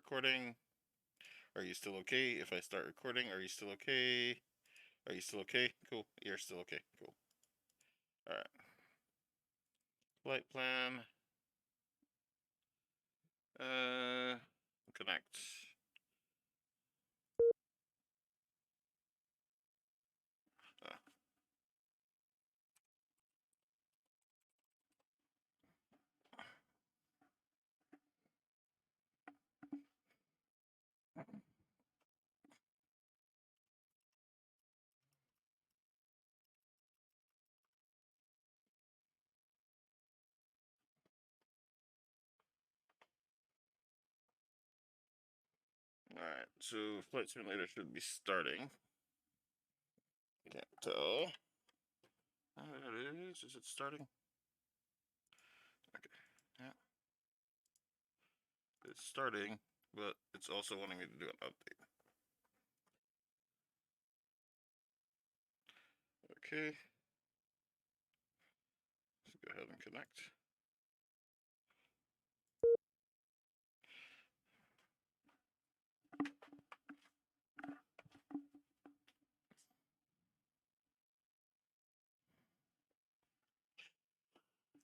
recording? Are you still okay? If I start recording, are you still okay? Are you still okay? Cool. You're still okay. Cool. Alright. Flight plan. Connect. Alright, so flight simulator should be starting. Can't tell. It is. Is it starting? Okay. Yeah. It's starting, but it's also wanting me to do an update. Okay. Let's go ahead and connect.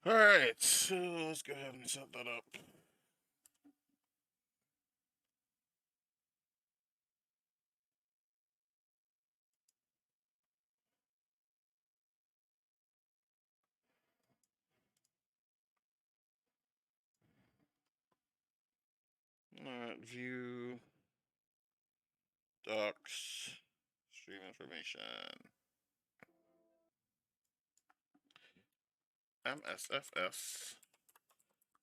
Alright, so let's go ahead and set that up. Alright, view, docs, stream information. MSFS,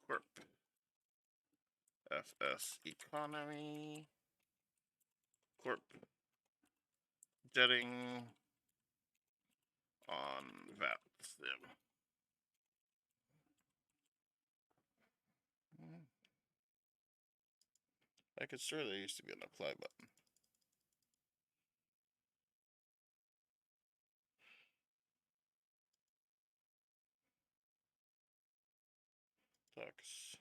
Corp, FS Economy, Corp, jetting on VATSIM. I could swear there used to be an apply button. Docs.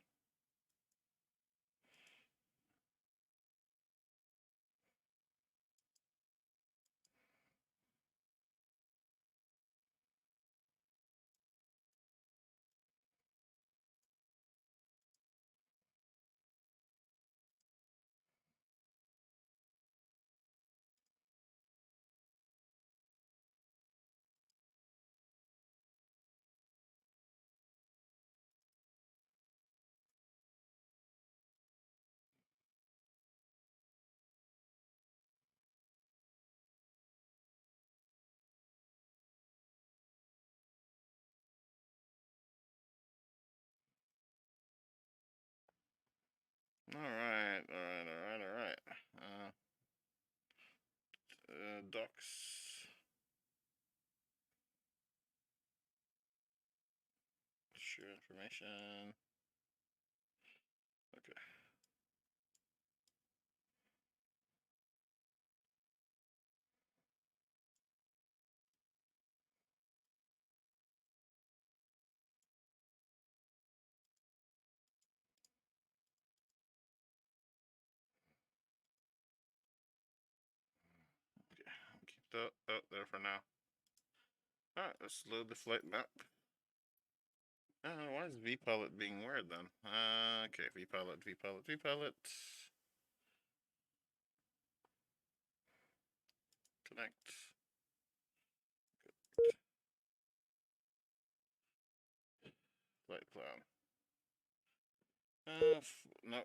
Alright. Docs. Share information. Okay. Keep that out there for now. Alright, let's load the flight map. Why is vPilot being weird then? Okay, vPilot. Connect. Flight plan. No.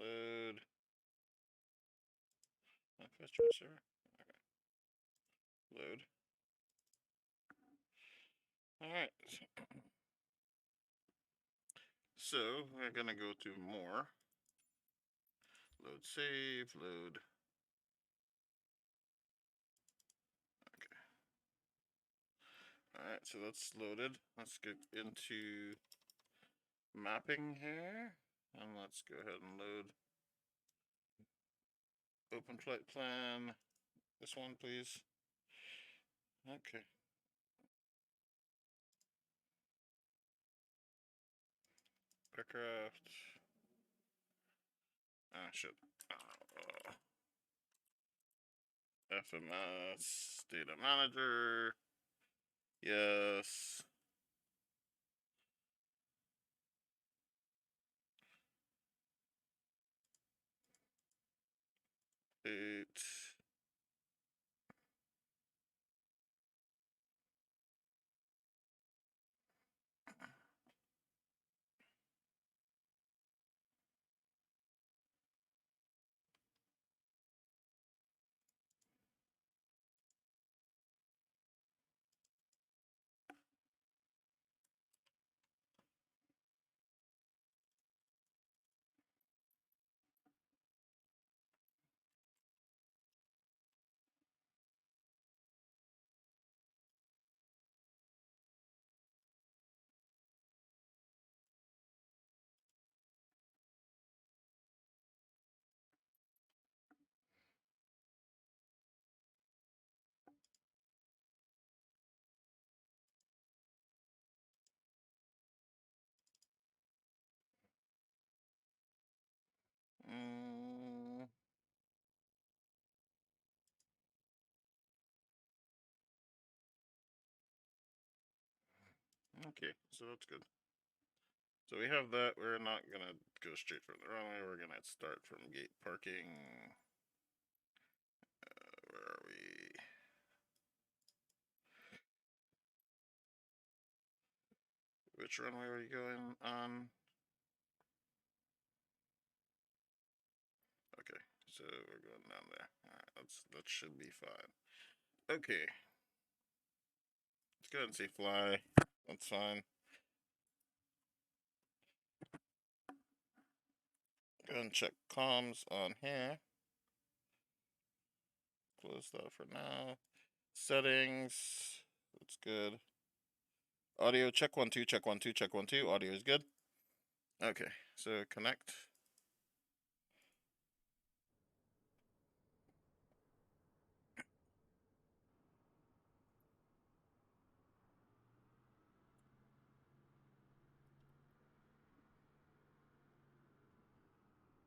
Load. First transfer. Okay. Load. Alright. So we're gonna go to more. Load save, load. Okay. Alright, so that's loaded. Let's get into mapping here. And let's go ahead and load open flight plan. This one, please. Okay. Aircraft. Ah, shit. FMS data manager. Yes. Eight. Mm, okay, so that's good. So we have that. We're not gonna go straight from the runway. We're gonna start from gate parking. Where are we? Which runway are you going on? Okay, so we're going down there. Alright, that should be fine. Okay. Let's go ahead and say fly. That's fine. Go ahead and check comms on here. Close that for now. Settings. That's good. Audio check 1 2 check 1 2 check 1 2. Audio is good. Okay, so connect.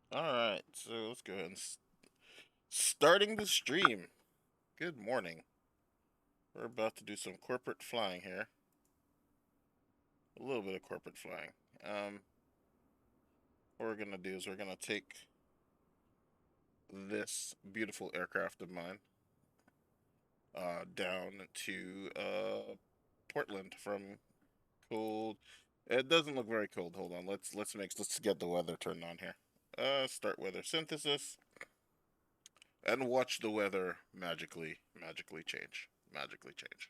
Alright, so let's go ahead and starting the stream. Good morning. We're about to do some corporate flying here. A little bit of corporate flying. What we're gonna do is we're gonna take this beautiful aircraft of mine down to Portland from cold. It doesn't look very cold. Hold on. Let's get the weather turned on here. Start weather synthesis and watch the weather magically change. Magically change.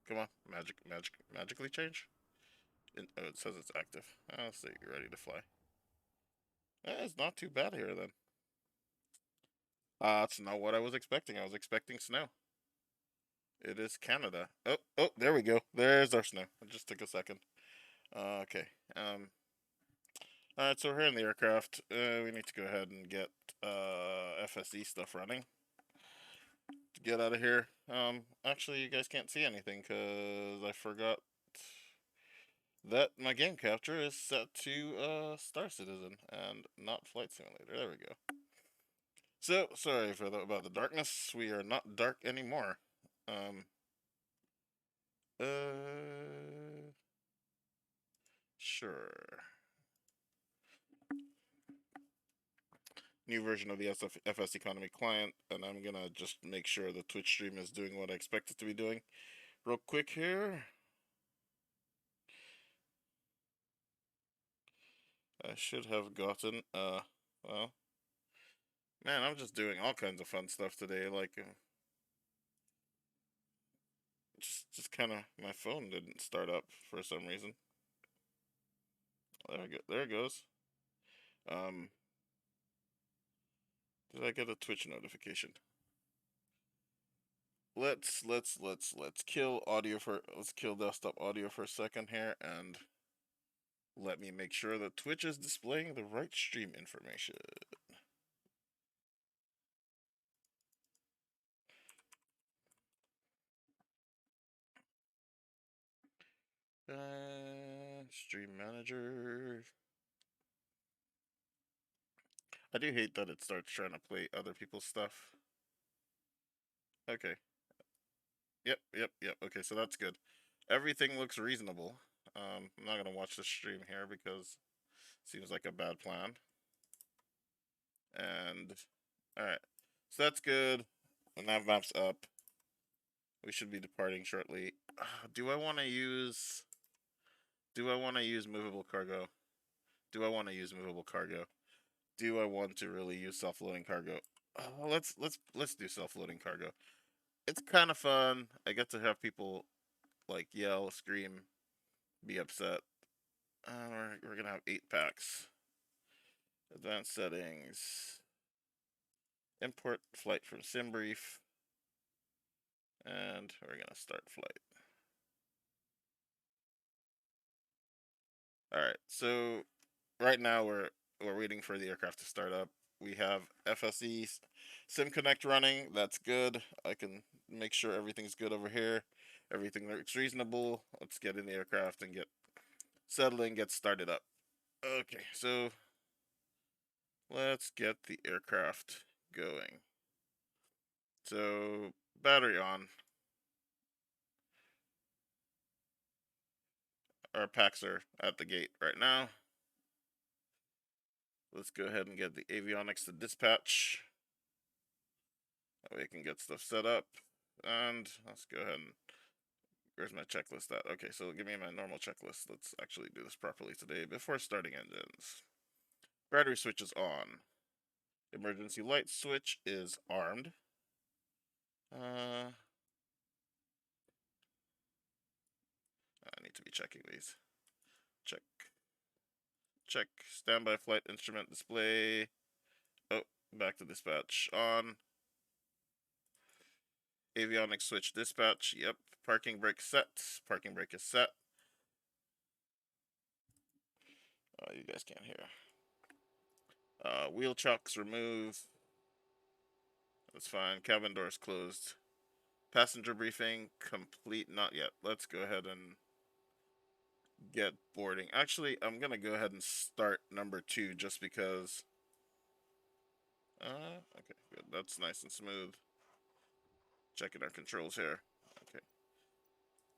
Come on, magically change. Oh, it says it's active. I'll see. You're ready to fly. It's not too bad here then. That's not what I was expecting. I was expecting snow. It is Canada. Oh, there we go. There's our snow. It just took a second. Okay. Alright, so we're here in the aircraft. We need to go ahead and get FSE stuff running. To get out of here. Actually, you guys can't see anything because I forgot that my game capture is set to Star Citizen and not Flight Simulator. There we go. So, sorry about the darkness. We are not dark anymore. Sure. New version of the FS Economy client, and I'm gonna just make sure the Twitch stream is doing what I expect it to be doing. Real quick here. I should have gotten, well, man, I'm just doing all kinds of fun stuff today, like, just kind of, my phone didn't start up for some reason. There it goes. Did I get a Twitch notification? Let's kill audio for, let's kill desktop audio for a second here, and let me make sure that Twitch is displaying the right stream information. Stream manager. I do hate that it starts trying to play other people's stuff. Okay. Yep. Okay, so that's good. Everything looks reasonable. I'm not gonna watch the stream here because it seems like a bad plan. And alright. So that's good. The nav map's up. We should be departing shortly. Do I wanna use movable cargo? Do I want to use movable cargo? Do I want to really use self-loading cargo? Let's do self-loading cargo. It's kind of fun. I get to have people like yell, scream, be upset. We're gonna have 8 packs. Advanced settings. Import flight from SimBrief. And we're gonna start flight. Alright, so right now we're waiting for the aircraft to start up. We have FSE SimConnect running. That's good. I can make sure everything's good over here. Everything looks reasonable. Let's get in the aircraft and get settling, get started up. Okay, so let's get the aircraft going. So battery on. Our packs are at the gate right now. Let's go ahead and get the avionics to dispatch. That way I can get stuff set up. And let's go ahead and where's my checklist at? Okay, so give me my normal checklist. Let's actually do this properly today before starting engines. Battery switch is on. Emergency light switch is armed. I need to be checking these. Check. Check. Standby flight instrument display. Oh, back to dispatch. On. Avionics switch dispatch. Yep. Parking brake set. Parking brake is set. You guys can't hear. Wheel chocks remove. That's fine. Cabin doors closed. Passenger briefing complete. Not yet. Let's go ahead and get boarding. Actually, I'm gonna go ahead and start number 2 just because. Okay, good. That's nice and smooth. Checking our controls here. Okay.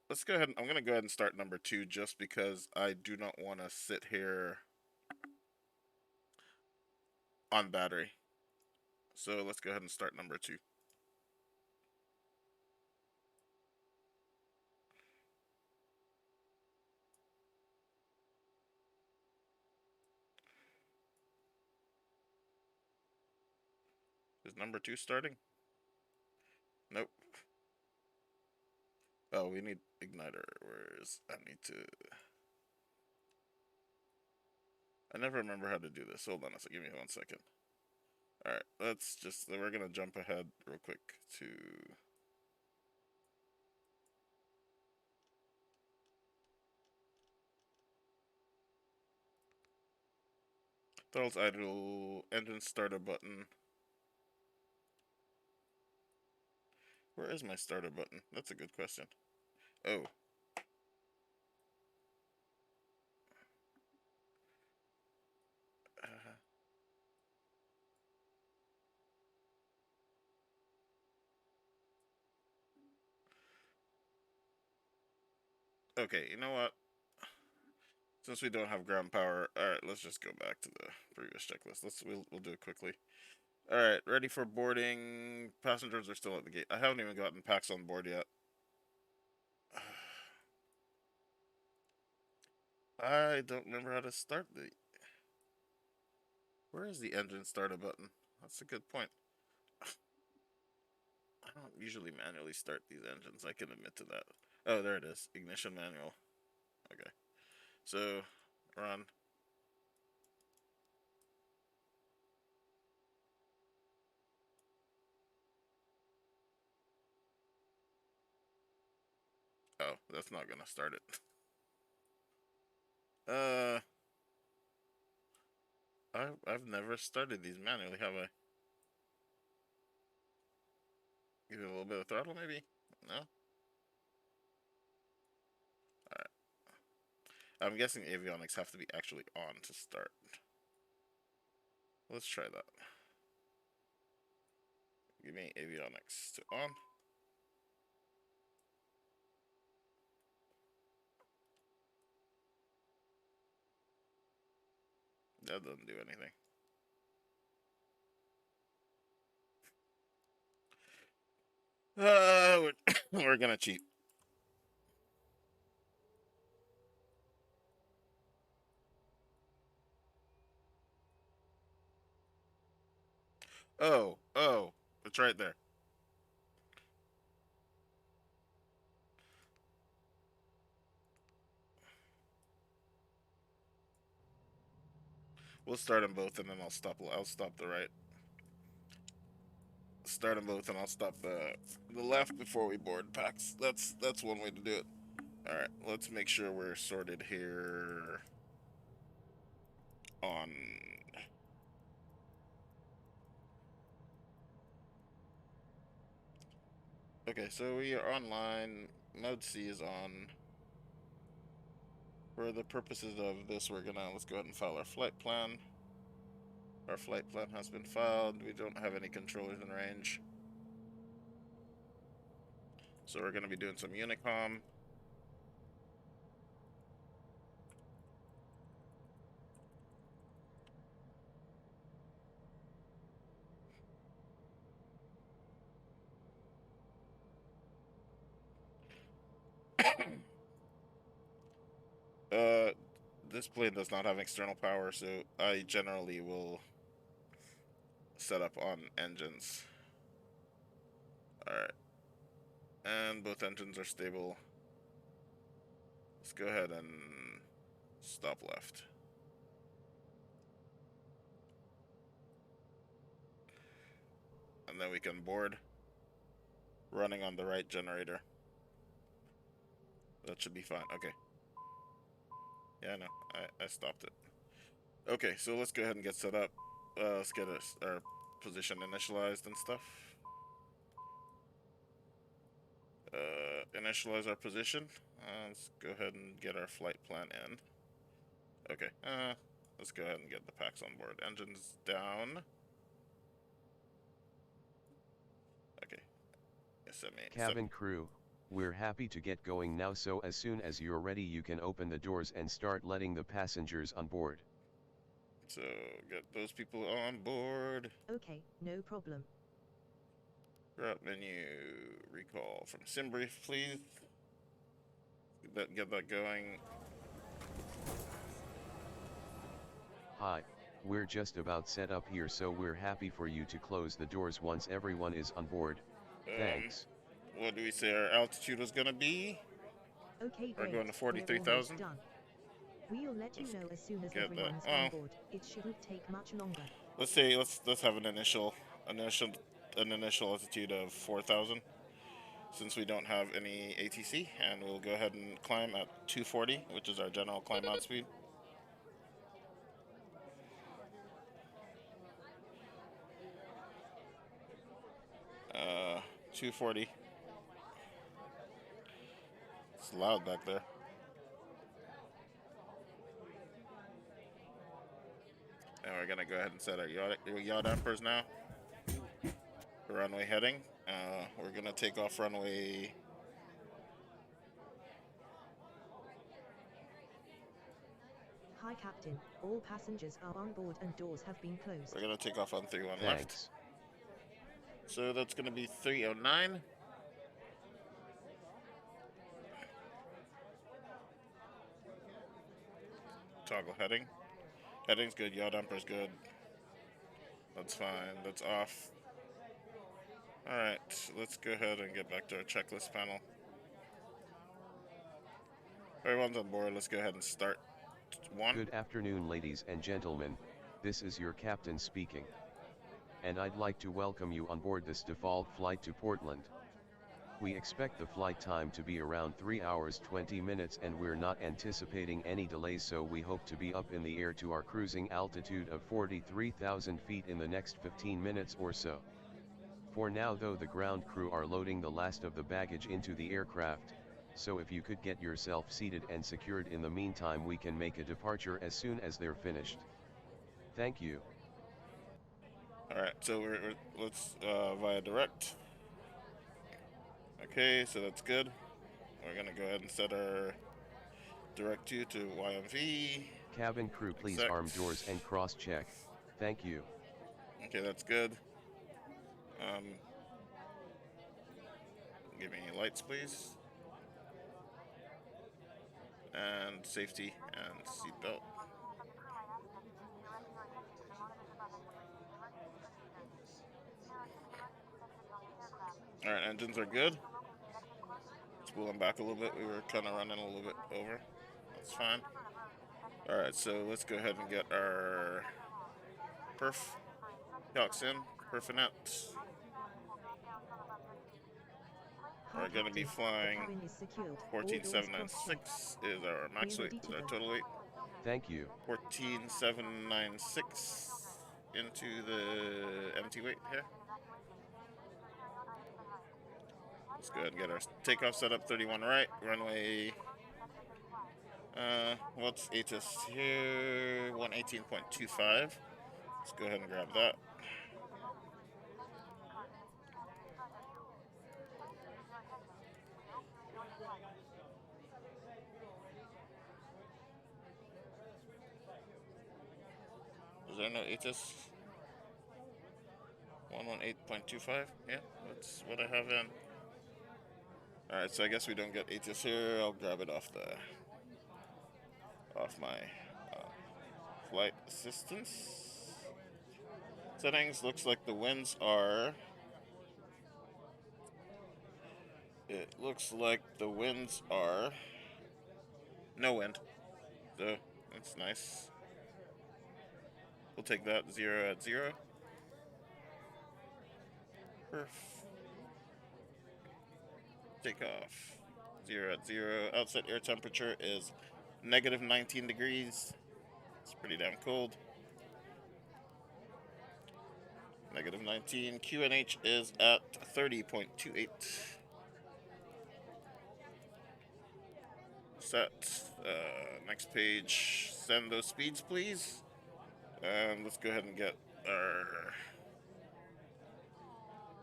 Let's go ahead. I'm gonna go ahead and start number 2 just because I do not want to sit here on battery. So let's go ahead and start number 2. Is number 2 starting? Nope. Oh, we need igniter. I need to. I never remember how to do this. Hold on a second. Give me 1 second. Alright, we're gonna jump ahead real quick to. Throttles idle, engine starter button. Where is my starter button? That's a good question. Oh. Okay, you know what? Since we don't have ground power, alright, let's just go back to the previous checklist. We'll do it quickly. Alright, ready for boarding. Passengers are still at the gate. I haven't even gotten packs on board yet. I don't remember how to start the. Where is the engine starter button? That's a good point. I don't usually manually start these engines. I can admit to that. Oh, there it is. Ignition manual. Okay. So, run. Oh, that's not gonna start it. I've never started these manually, have I? Give it a little bit of throttle, maybe? No? Alright. I'm guessing avionics have to be actually on to start. Let's try that. Give me avionics to on. That doesn't do anything. We're gonna cheat. Oh, it's right there. We'll start them both, and then I'll stop the right. Start them both, and I'll stop the left before we board packs. That's one way to do it. All right, let's make sure we're sorted here. On. Okay, so we are online. Mode C is on. For the purposes of this, let's go ahead and file our flight plan. Our flight plan has been filed. We don't have any controllers in range. So we're gonna be doing some Unicom. This plane does not have external power, so I generally will set up on engines. Alright. And both engines are stable. Let's go ahead and stop left. And then we can board, running on the right generator. That should be fine. Okay. Yeah, no, I stopped it. Okay, so let's go ahead and get set up. Let's get our position initialized and stuff. Initialize our position. Let's go ahead and get our flight plan in. Okay, let's go ahead and get the packs on board. Engines down. Okay. Cabin crew, we're happy to get going now, so as soon as you're ready you can open the doors and start letting the passengers on board. So, get those people on board. Okay, no problem. Route menu, recall from SimBrief, please. Get that going. Hi, we're just about set up here, so we're happy for you to close the doors once everyone is on board. Thanks. What do we say our altitude is gonna be? Okay, we're great. going to 43,000. We're almost done. We'll let you know as soon as everyone's on board. It shouldn't take much longer. Let's have an initial altitude of 4,000, since we don't have any ATC, and we'll go ahead and climb at 240, which is our general climb out speed. Uh, 240. It's loud back there. And we're gonna go ahead and set our yaw dampers now. Runway heading. We're gonna take off runway. Hi, Captain. All passengers are on board and doors have been closed. We're gonna take off on 31 Thanks. left. So that's gonna be 309. Toggle heading. Heading's good. Yaw damper's good. That's fine. That's off. Alright, let's go ahead and get back to our checklist panel. Everyone's on board. Let's go ahead and start. Good afternoon, ladies and gentlemen. This is your captain speaking. And I'd like to welcome you on board this default flight to Portland. We expect the flight time to be around 3 hours 20 minutes, and we're not anticipating any delays, so we hope to be up in the air to our cruising altitude of 43,000 feet in the next 15 minutes or so. For now though, the ground crew are loading the last of the baggage into the aircraft, so if you could get yourself seated and secured in the meantime, we can make a departure as soon as they're finished. Thank you. Alright, so let's via direct. Okay, so that's good. We're gonna go ahead and set our direct to YMV. Cabin crew, please Accept. arm doors and cross-check. Thank you. Okay, that's good. Give me lights, please. And safety and seatbelt. Alright, engines are good. Let's pull them back a little bit. We were kind of running a little bit over. That's fine. Alright, so let's go ahead and get our perf calcs in. Perfinet. We're going to be flying 14796 is our max weight, is our total weight. Thank you. 14796 into the empty weight here. Let's go ahead and get our takeoff set up. 31 right, runway. What's ATIS here? 118.25. Let's go ahead and grab that. Is there no ATIS? 118.25? Yeah, that's what I have in. Alright, so I guess we don't get ATIS here. I'll grab it off my flight assistance. Settings, looks like the winds are... It looks like the winds are... No wind. So, that's nice. We'll take that 0 at 0. Perf. Take off. 0 at 0. Outside air temperature is negative 19 degrees. It's pretty damn cold. Negative 19. QNH is at 30.28. Set. Next page. Send those speeds, please. And let's go ahead and get our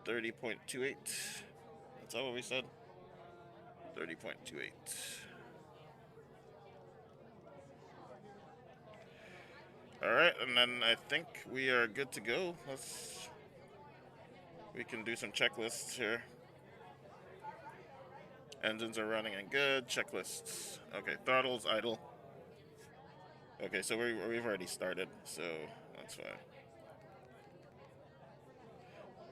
30.28. That's all what we said. 30.28. Alright, and then I think we are good to go. We can do some checklists here. Engines are running and good. Checklists. Okay, throttles idle. Okay, so we've already started, so that's fine.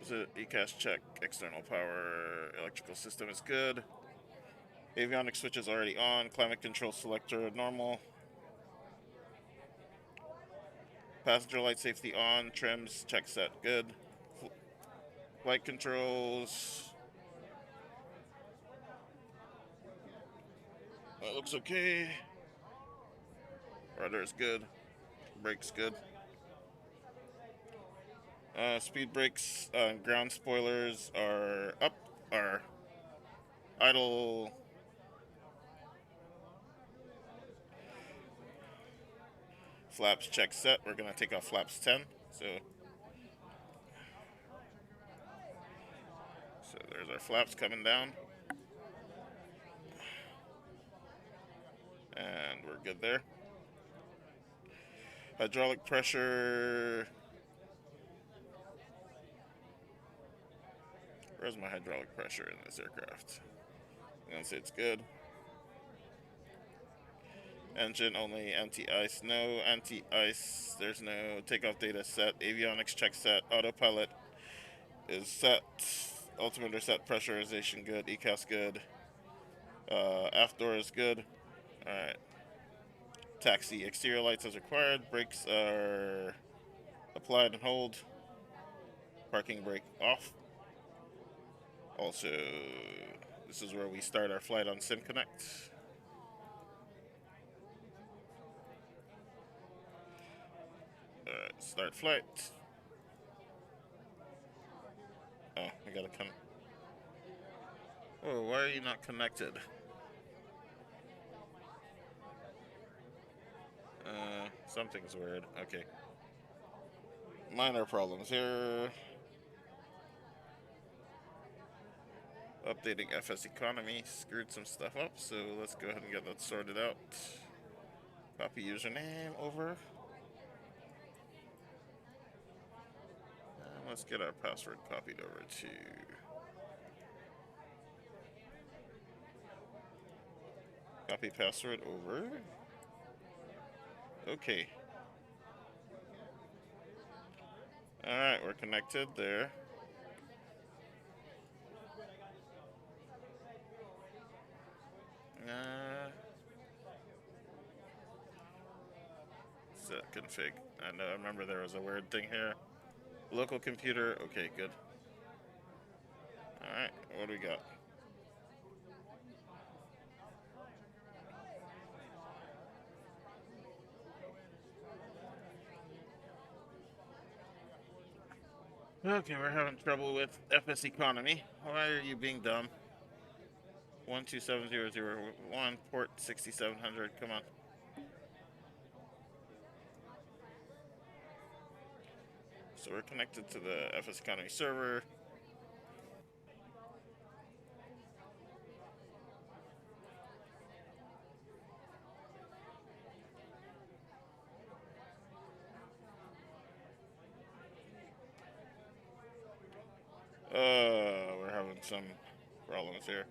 So ECAS check, external power, electrical system is good. Avionics switch is already on. Climate control selector normal. Passenger light safety on. Trims check set good. Flight controls. That looks okay. Rudder is good. Brakes good. Speed brakes, ground spoilers are up. Are idle. Flaps check set. We're gonna take off flaps 10. So there's our flaps coming down. And we're good there. Hydraulic pressure. Where's my hydraulic pressure in this aircraft? I'm gonna say it's good. Engine only anti-ice. No anti-ice. There's no takeoff data set. Avionics check set. Autopilot is set. Altimeter set. Pressurization good. ECAS good. Aft door is good. Alright. Taxi. Exterior lights as required. Brakes are applied and hold. Parking brake off. Also, this is where we start our flight on SimConnect. Alright, start flight. Oh, we gotta come. Oh, why are you not connected? Something's weird. Okay. minor problems here. Updating FS economy screwed some stuff up, so let's go ahead and get that sorted out. Copy username over. And let's get our password copied over to copy password over. Okay. Alright, we're connected there. Set config. I remember there was a weird thing here. Local computer. Okay, good. Alright, what do we got? Okay, we're having trouble with FS economy. Why are you being dumb? 127001, port 6700. Come on. So we're connected to the FS economy server. We're having some problems here.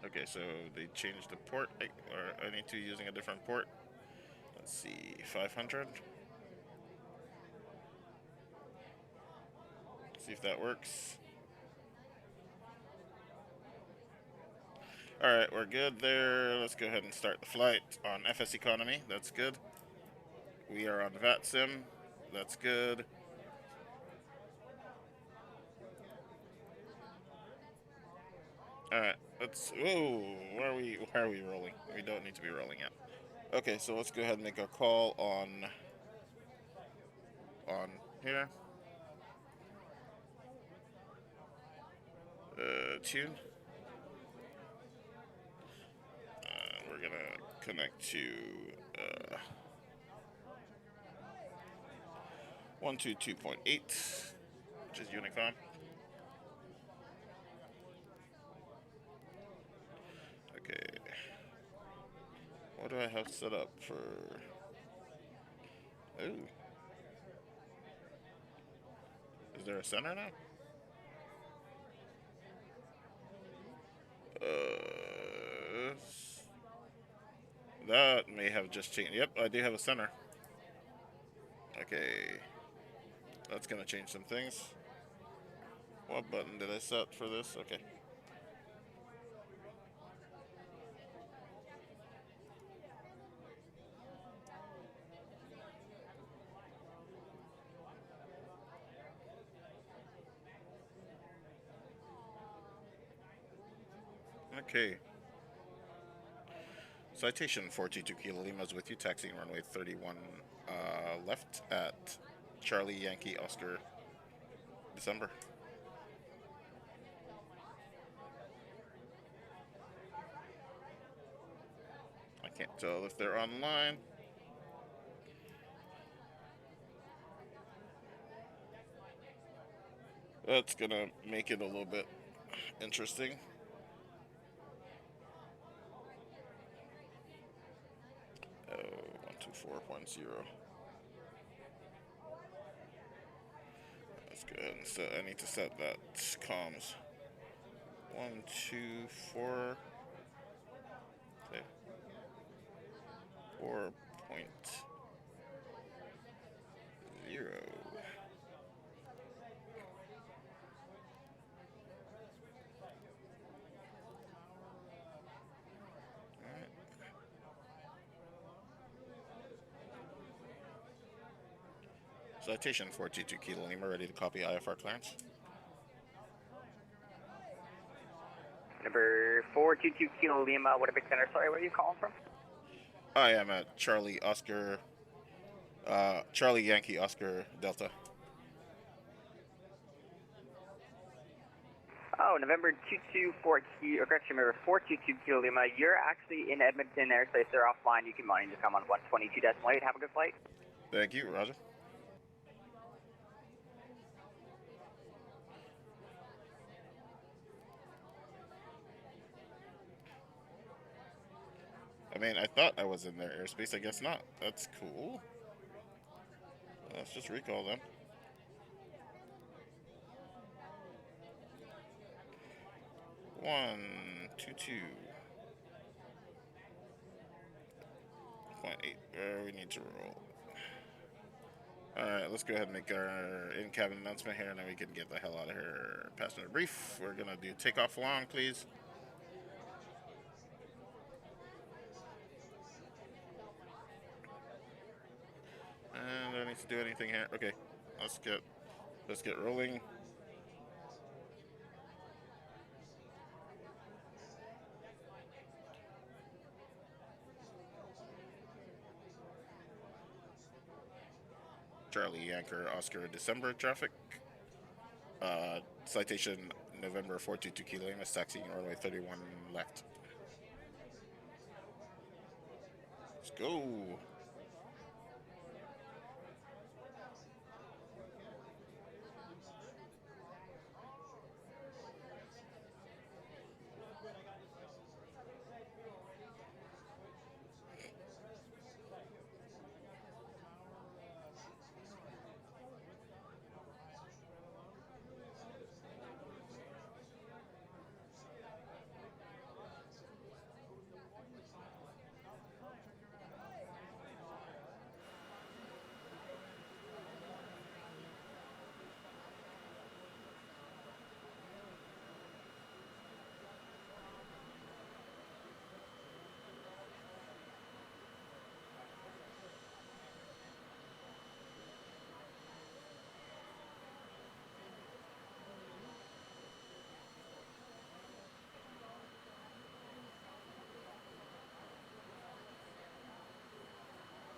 Okay, so they changed the port, or I need to be using a different port. Let's see, 500. See if that works. Alright, we're good there. Let's go ahead and start the flight on FS economy. That's good. We are on VATSIM. That's good. Alright, let's... Whoa, why are we rolling? We don't need to be rolling yet. Okay, so let's go ahead and make our call on here. Tune. We're gonna connect to 122.8, which is Unicom. Okay. What do I have set up for? Ooh. Is there a center now? That may have just changed. Yep, I do have a center. Okay. That's gonna change some things. What button did I set for this? Okay. Okay. Citation 422 Kilo Lima is with you, taxiing runway 31 left at Charlie Yankee Oscar, December. I can't tell if they're online. That's gonna make it a little bit interesting. Oh, 124.0. Let's go ahead and set. I need to set that comms. 124. Okay. 4.0. Citation 422 Kilo Lima, ready to copy IFR clearance. Number 422 Kilo Lima, Winnipeg Center. Sorry, where are you calling from? I am at Charlie Yankee Oscar Delta. Oh, November 224 Kilo, or correction, November 422 Kilo Lima. You're actually in Edmonton airspace. They're offline. You can monitor to come on 122.8. Have a good flight. Thank you, Roger. I mean, I thought I was in their airspace. I guess not. That's cool. Let's just recall them. One, 22.8. We need to roll. Alright, let's go ahead and make our in-cabin announcement here, and then we can get the hell out of here. Passenger brief. We're gonna do takeoff long, please. And do I need to do anything here? Okay, let's get rolling. Charlie Anchor Oscar December traffic. Citation November 422 Kilo Lima, taxiing runway 31 left. Let's go.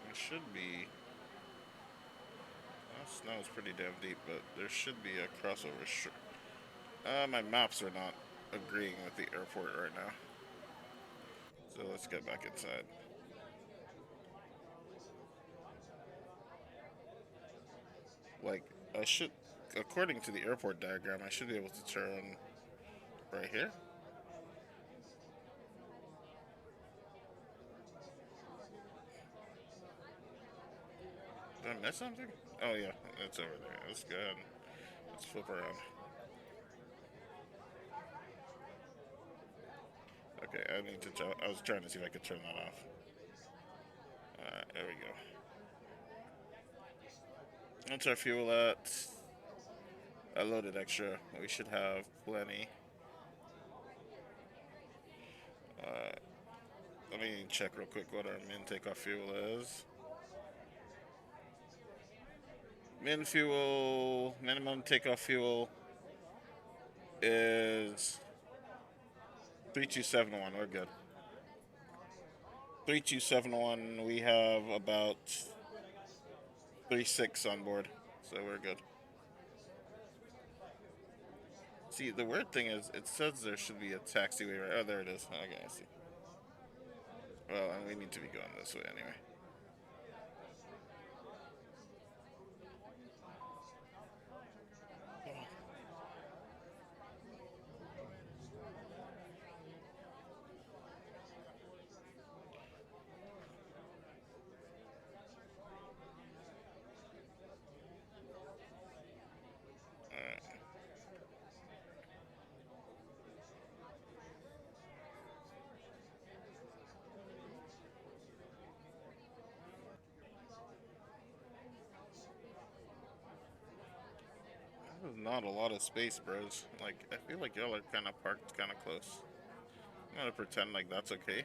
It should be. Well, snow is pretty damn deep, but there should be a crossover. My maps are not agreeing with the airport right now. So let's get back inside. Like, I should, according to the airport diagram, I should be able to turn right here. Did I miss something? Oh yeah, it's over there. Let's go ahead. Let's flip around. Okay, I was trying to see if I could turn that off. Alright, there we go. That's our fuel at. I loaded extra. We should have plenty. Let me check real quick what our min takeoff fuel is. Min fuel, minimum takeoff fuel is 3271. We're good. 3271. We have about 36 on board, so we're good. See, the weird thing is, it says there should be a taxiway right. Oh, there it is. Okay, I see. Well, and we need to be going this way anyway. There's not a lot of space, bros. Like, I feel like y'all are kind of parked kind of close. I'm gonna pretend like that's okay.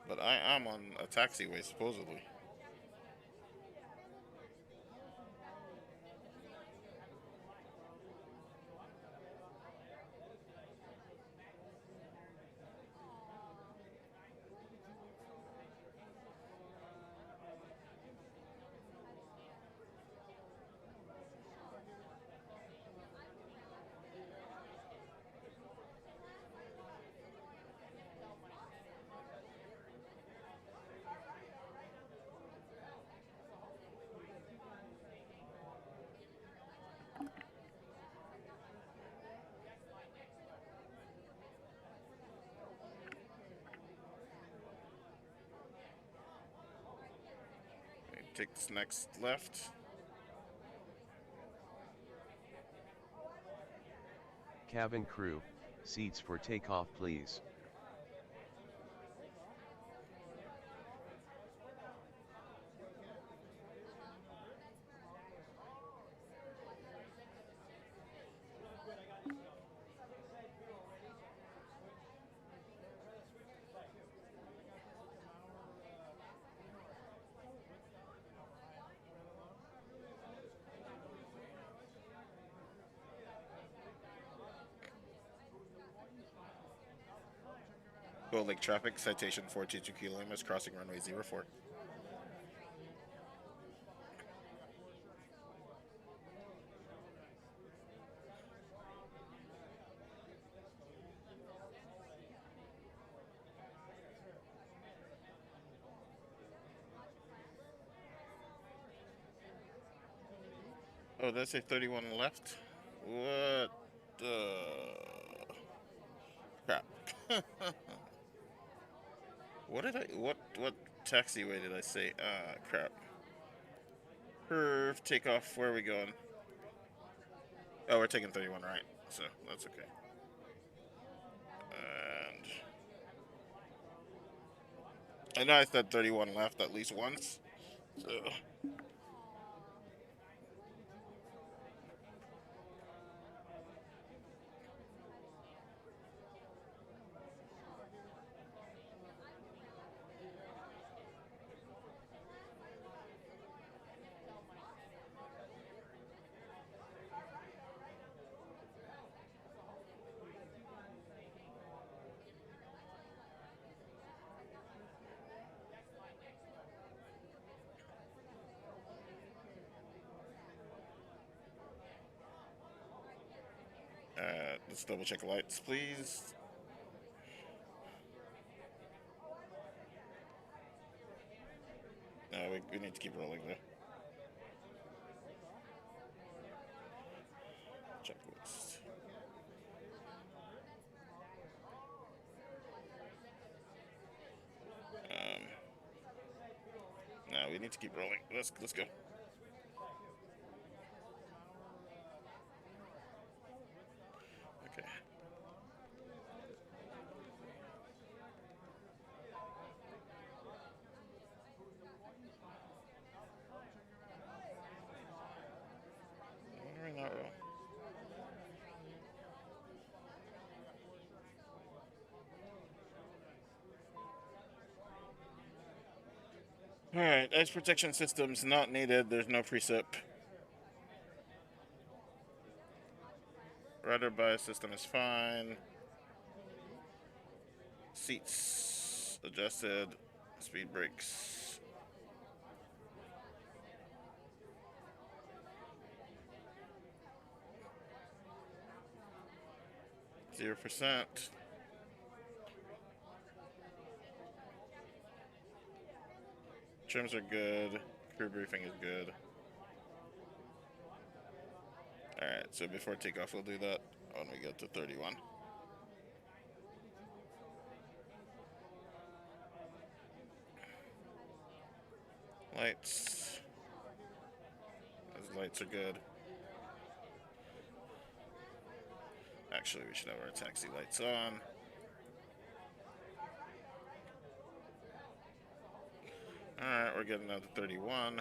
But I am on a taxiway, supposedly. take this next left. Cabin crew, seats for takeoff please. Gold Lake traffic, citation 422 Kilo Lima, crossing runway 04. Oh, did I say 31 left? What the crap? What taxiway did I say? Crap. Curve, takeoff, where are we going? Oh, we're taking 31 right, so that's okay. And I know I said 31 left at least once, so. Let's double check the lights, please. No, we need to keep rolling though. Checklist. No, we need to keep rolling. Let's go. Okay. We're not wrong. Alright, ice protection systems not needed. There's no precip. Rudder bias system is fine. Seats adjusted. Speed brakes. %. Trims are good. Crew briefing is good. Alright, so before takeoff, we'll do that when we get to 31. Lights. Those lights are good. Actually, we should have our taxi lights on. Alright, we're getting out to 31.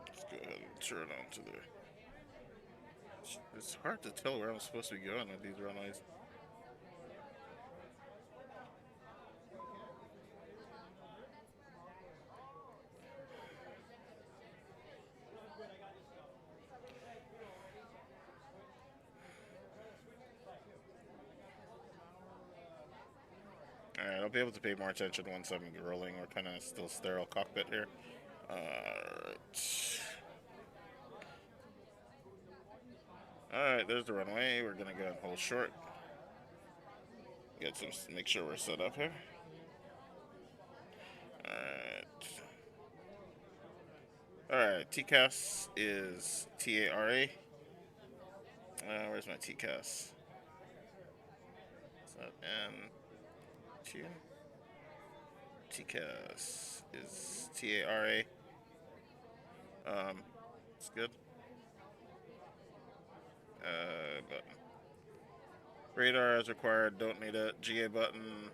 Let's go ahead and turn on to the... It's hard to tell where I'm supposed to be going with these runways. Alright, I'll be able to pay more attention once I'm rolling. We're kind of still sterile cockpit here. Alright, there's the runway. We're gonna go and hold short. Make sure we're set up here. Alright. Alright, TCAS is TARA. Where's my TCAS? Is that in tune? TCAS is TARA. It's good. Button. Radar as required, don't need it. GA button.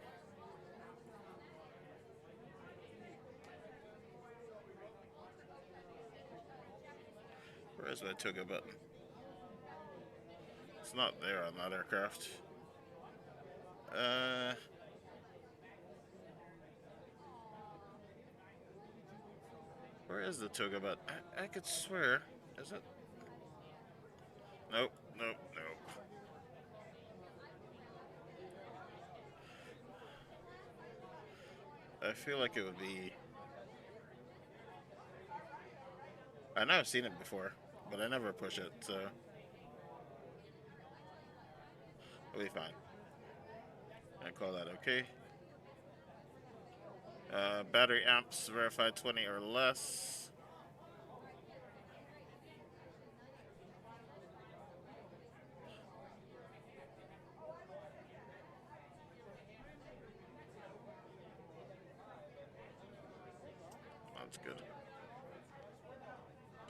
Where's my Toga button? It's not there on that aircraft. Where is the Toga button? I could swear. Is it? Nope, nope, nope. I feel like it would be... I know I've seen it before, but I never push it, so... It'll be fine. I call that okay. Battery amps verified 20 or less. That's good.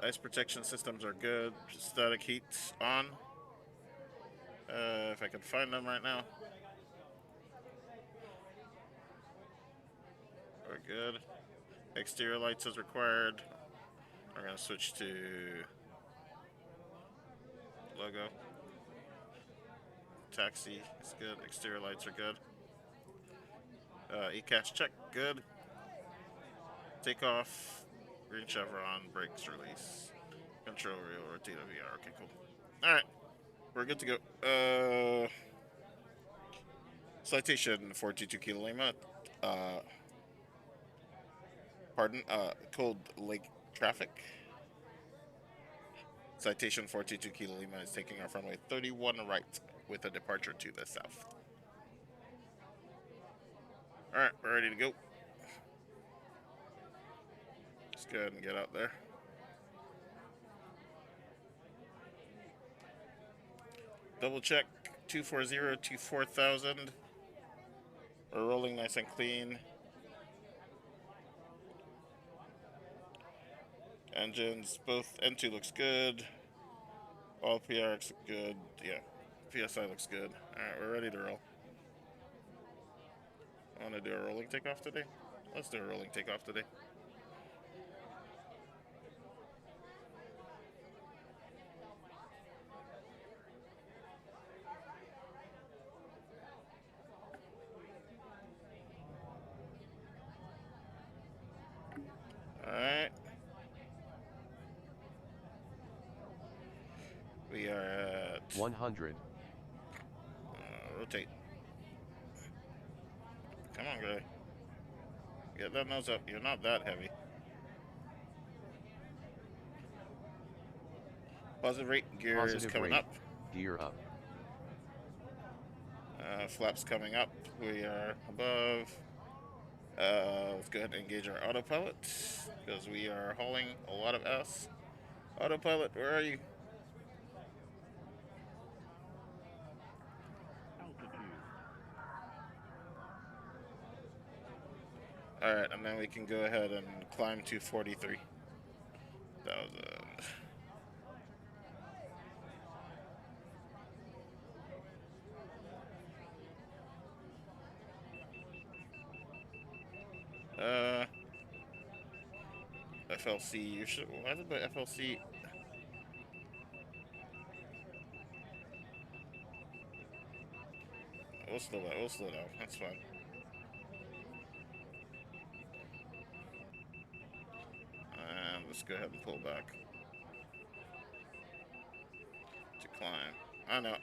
Ice protection systems are good. Static heat on. If I can find them right now. We're good. Exterior lights as required. We're gonna switch to logo. Taxi is good. Exterior lights are good. ECAS check, good. Takeoff. Green chevron. Brakes release. Control wheel rotate VR. Okay, cool. All right, we're good to go. Citation 422 Kilo Lima. Cold Lake traffic. Citation 422 Kilo Lima is taking our runway 31 right with a departure to the south. Alright, we're ready to go. Let's go ahead and get out there. Double check 240 to 4000. We're rolling nice and clean. Engines, both N2 looks good. All PRX look good. Yeah, PSI looks good. Alright, we're ready to roll. I want to do a rolling takeoff today. Let's do a rolling takeoff today. Alright. We are at 100. Rotate. Come on, guy. Get that nose up. You're not that heavy. Positive rate. Gear Positive is coming rate. up. Gear up. Flaps coming up. We are above. Let's go ahead and engage our autopilot because we are hauling a lot of ass. Autopilot, where are you? Alright, and then we can go ahead and climb to 43,000. FLC, you should. Why did the FLC? We'll slow down. We'll slow down. That's fine. And let's go ahead and pull back to climb. I know.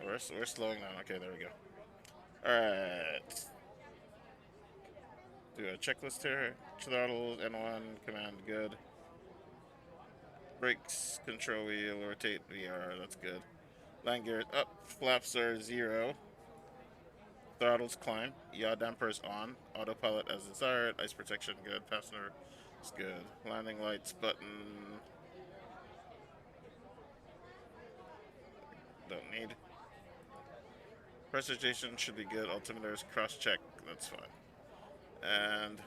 We're slowing down. Okay, there we go. All right. Do a checklist here. Throttle, N1, command, good. Brakes, control wheel, rotate VR, that's good. Land gear up, flaps are 0. throttles climb. Yaw dampers on. Autopilot as desired. Ice protection good. Passenger is good. Landing lights button. Don't need. Pressurization should be good. Altimeters cross check. That's fine. And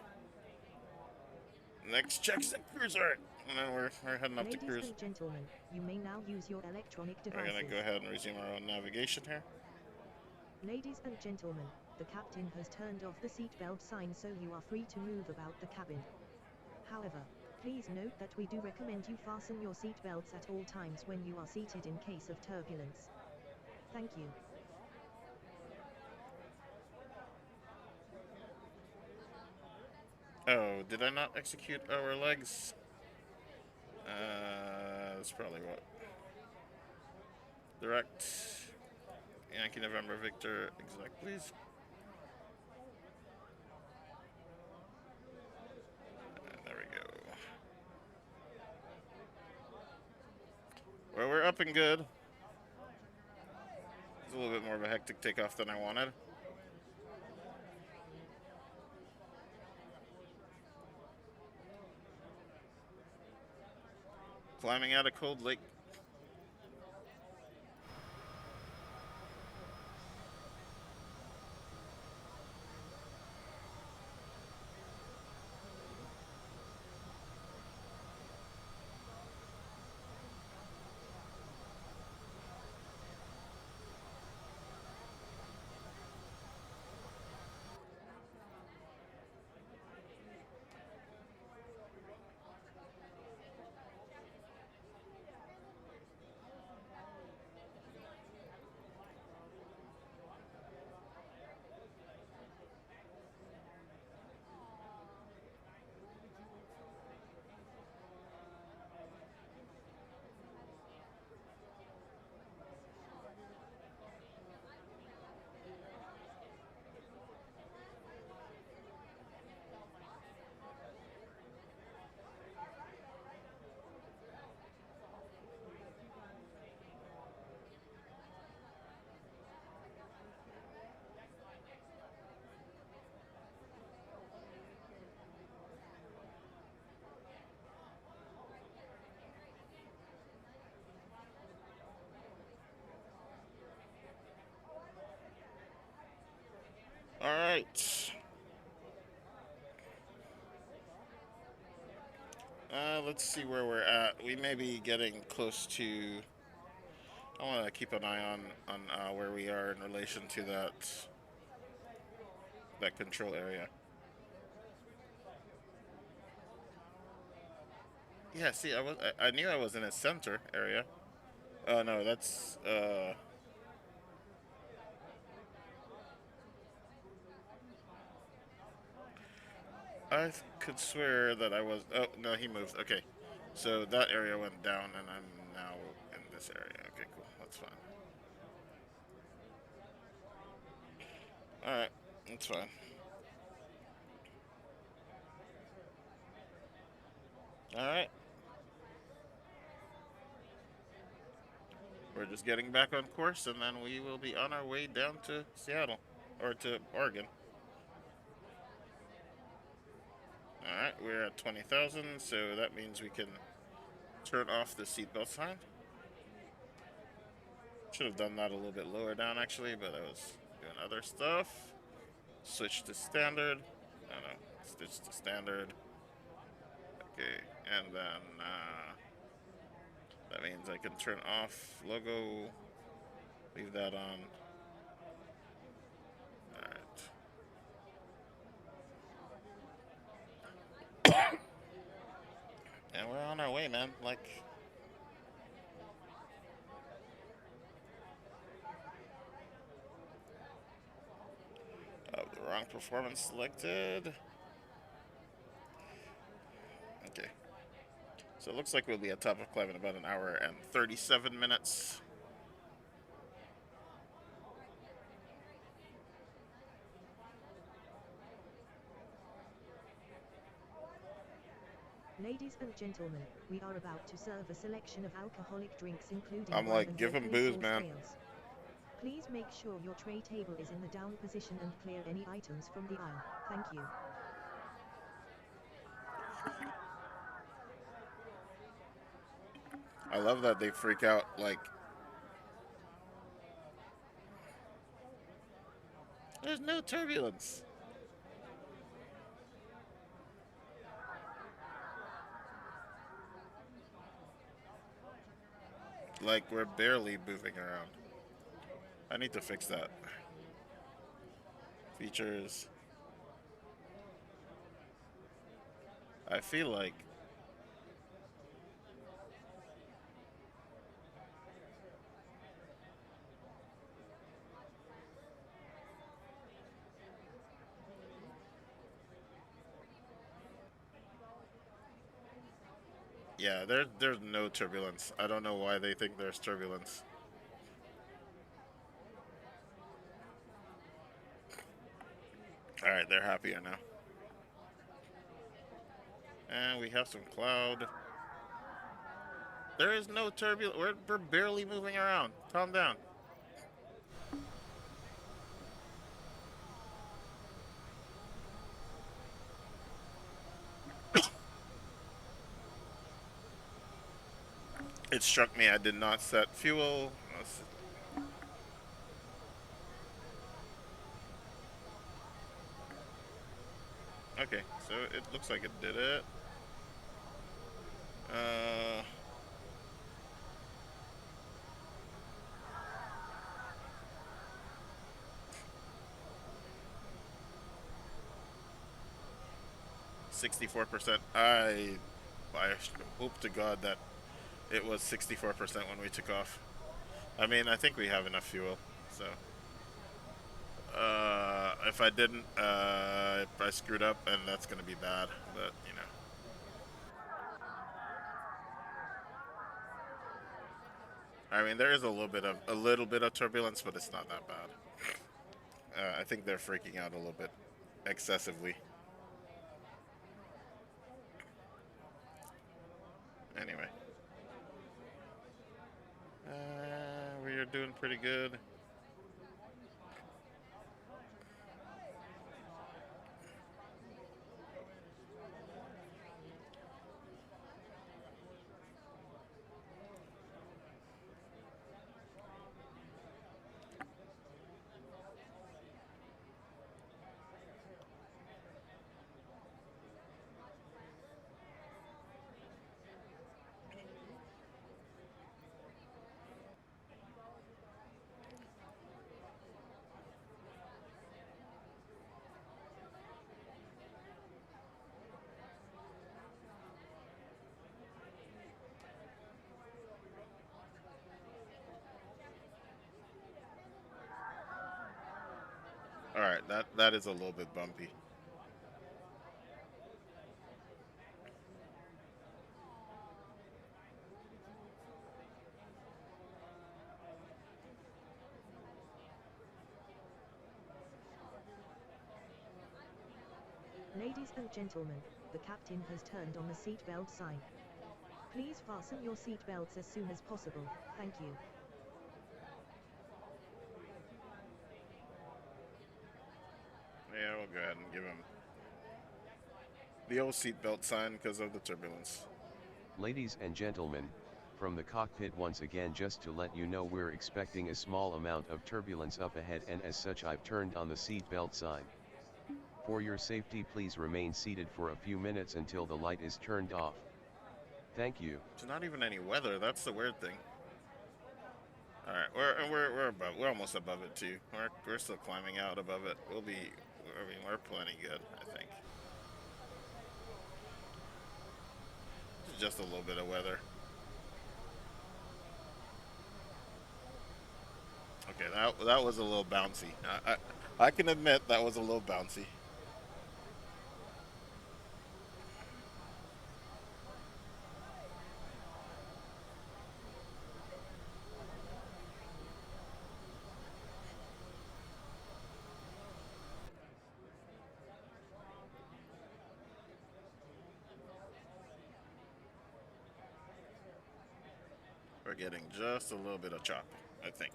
next check's the cruiser. And then we're heading up to cruise. Ladies and gentlemen, you may now use your electronic devices. We're gonna go ahead and resume our own navigation here. Ladies and gentlemen, the captain has turned off the seatbelt sign, so you are free to move about the cabin. However, please note that we do recommend you fasten your seatbelts at all times when you are seated in case of turbulence. Thank you. Oh, did I not execute our legs? That's probably what. Direct. Yankee November Victor, exact, please. And there we go. Well, we're up and good. It's a little bit more of a hectic takeoff than I wanted. Climbing out of Cold Lake. All right. Let's see where we're at. We may be getting close to. I want to keep an eye on where we are in relation to that control area. Yeah. See, I knew I was in a center area. Oh no, that's I could swear that I was. Oh no, he moved. Okay, so that area went down, and I'm now in this area. Okay, cool. That's fine. All right, that's fine. All right. We're just getting back on course, and then we will be on our way down to Seattle or to Oregon. All right, we're at 20,000, so that means we can turn off the seatbelt sign. Should have done that a little bit lower down, actually, but I was doing other stuff. Switch to standard. No, switch to standard. Okay, and then that means I can turn off logo, leave that on. Alright. And we're on our way, man. Like, the wrong performance selected. Okay. So it looks like we'll be at top of climb in about an hour and 37 minutes. Ladies and gentlemen, we are about to serve a selection of alcoholic drinks, including I'm wine like, and give him locally booze, sourced man. ales. Please make sure your tray table is in the down position and clear any items from the aisle. Thank you. I love that they freak out, like, there's no turbulence. Like, we're barely moving around. I need to fix that. Features. I feel like yeah, there's no turbulence. I don't know why they think there's turbulence. All right, they're happier now. And we have some cloud. There is no turbulence. We're barely moving around. Calm down. It struck me I did not set fuel. Okay, so it looks like it did it. 64%. I hope to God that it was 64% when we took off. I mean, I think we have enough fuel, so. If I didn't, I screwed up, and that's gonna be bad. But you know. I mean, there is a little bit of turbulence, but it's not that bad. I think they're freaking out a little bit excessively. Anyway, we are doing pretty good. All right, that is a little bit bumpy. Ladies and gentlemen, the captain has turned on the seatbelt sign. Please fasten your seatbelts as soon as possible. Thank you. Yeah, we'll go ahead and give him the old seatbelt sign because of the turbulence. Ladies and gentlemen, from the cockpit once again, just to let you know, we're expecting a small amount of turbulence up ahead, and as such I've turned on the seatbelt sign. For your safety, please remain seated for a few minutes until the light is turned off. Thank you. There's not even any weather. That's the weird thing. All right, we're almost above it too. We're still climbing out above it. We'll be. I mean, we're plenty good, I think. Just a little bit of weather. Okay, that was a little bouncy. I can admit that was a little bouncy. We're getting just a little bit of chop, I think.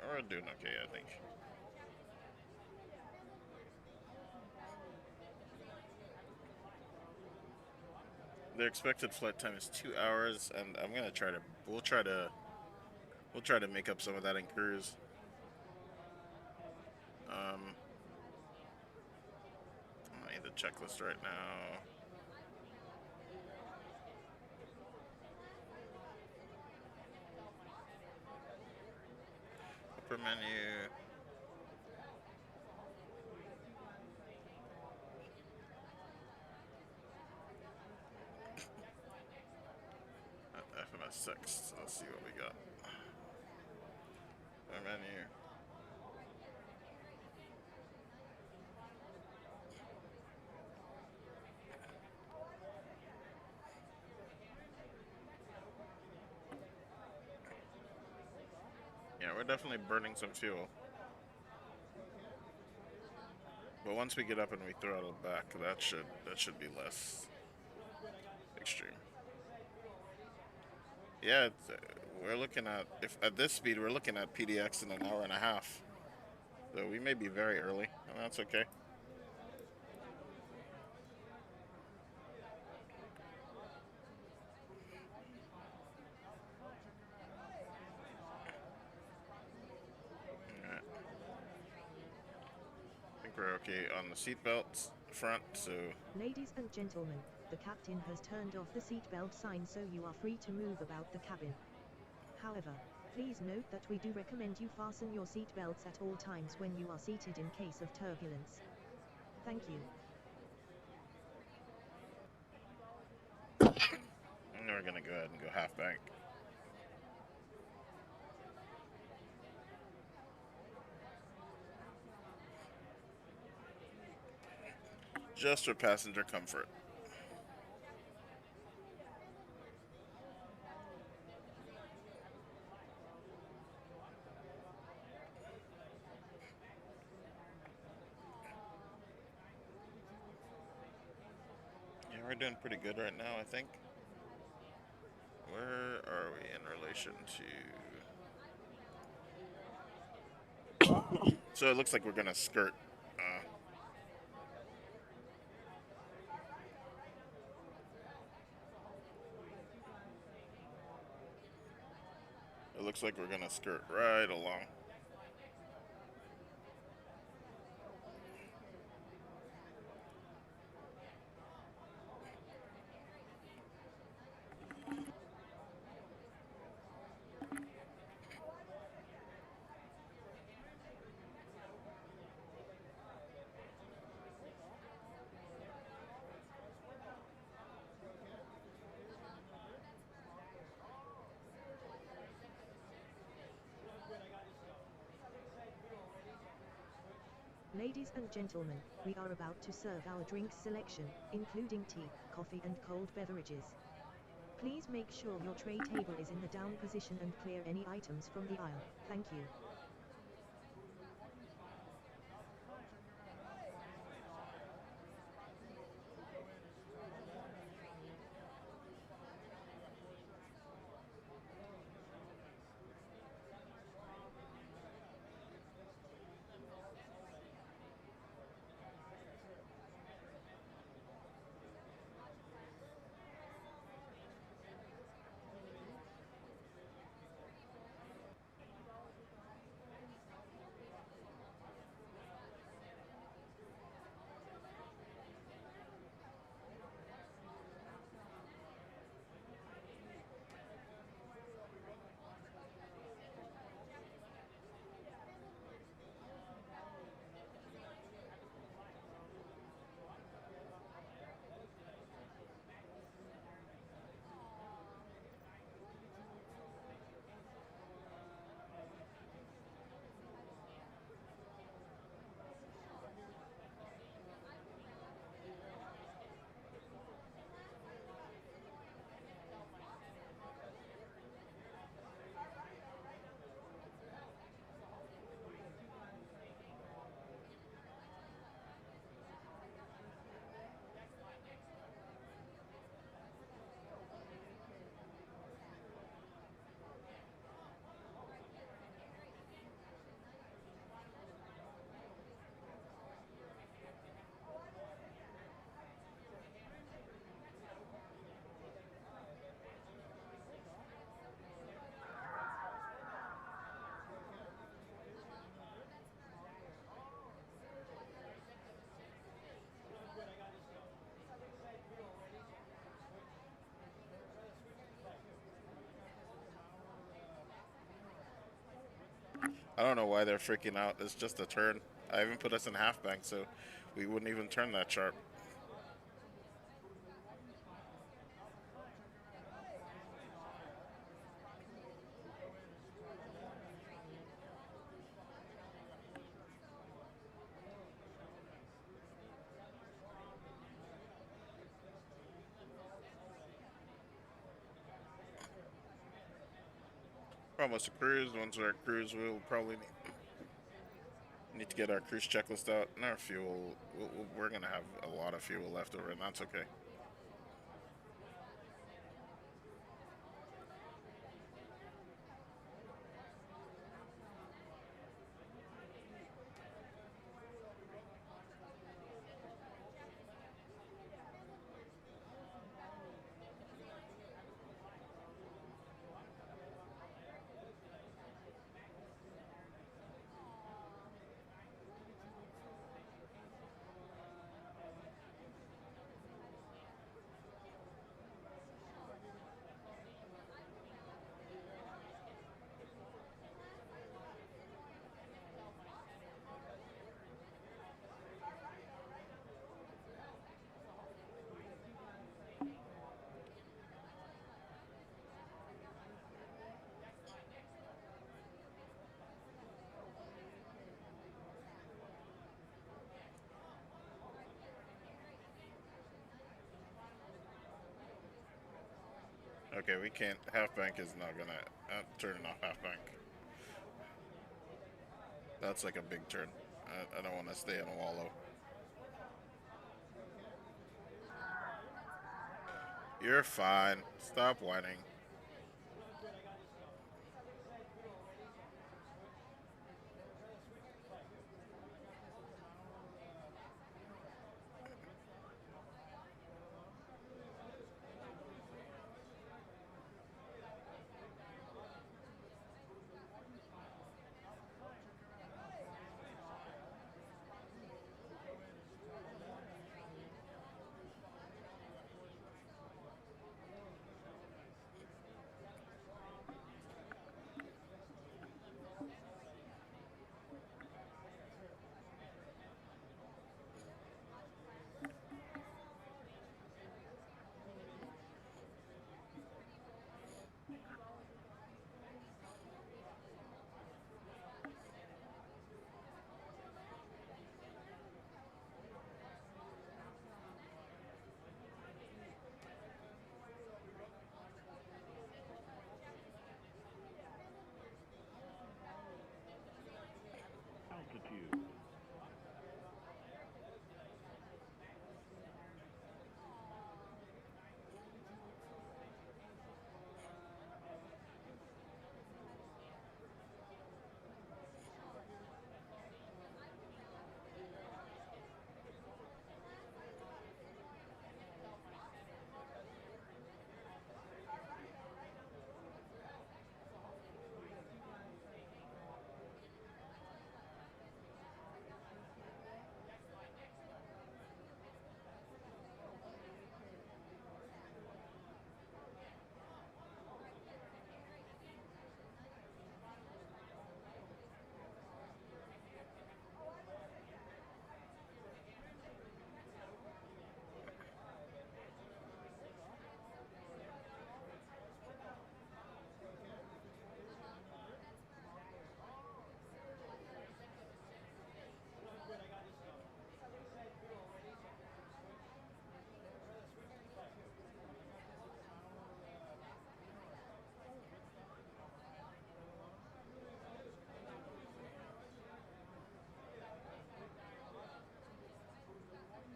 we're doing okay, I think. Their expected flight time is 2 hours, and I'm gonna try to. We'll try to make up some of that in cruise. I need the checklist right now. Upper menu. FMS 6. Let's see what we got. Upper menu. Yeah, we're definitely burning some fuel. But once we get up and we throttle back, that should be less extreme. Yeah, we're looking at, if at this speed, we're looking at PDX in an hour and a half. So we may be very early, and that's okay. Alright. I think we're okay on the seatbelts front, so... Ladies and gentlemen, the captain has turned off the seatbelt sign, so you are free to move about the cabin. However, please note that we do recommend you fasten your seatbelts at all times when you are seated in case of turbulence. Thank you. And we're gonna go ahead and go half bank. Just for passenger comfort. Yeah, we're doing pretty good right now, I think. Where are we in relation to... So it looks like we're gonna skirt. It looks like we're gonna skirt right along. Ladies and gentlemen, we are about to serve our drinks selection, including tea, coffee and cold beverages. Please make sure your tray table is in the down position and clear any items from the aisle. Thank you. I don't know why they're freaking out. It's just a turn. I even put us in half bank, so we wouldn't even turn that sharp. We're almost a cruise. Once we're at cruise, we'll probably need to get our cruise checklist out and our fuel. We're gonna have a lot of fuel left over, and that's okay. Okay, we can't. Half bank is not gonna turn off half bank. That's like a big turn. I don't want to stay in a wallow. You're fine. Stop whining. Altitude.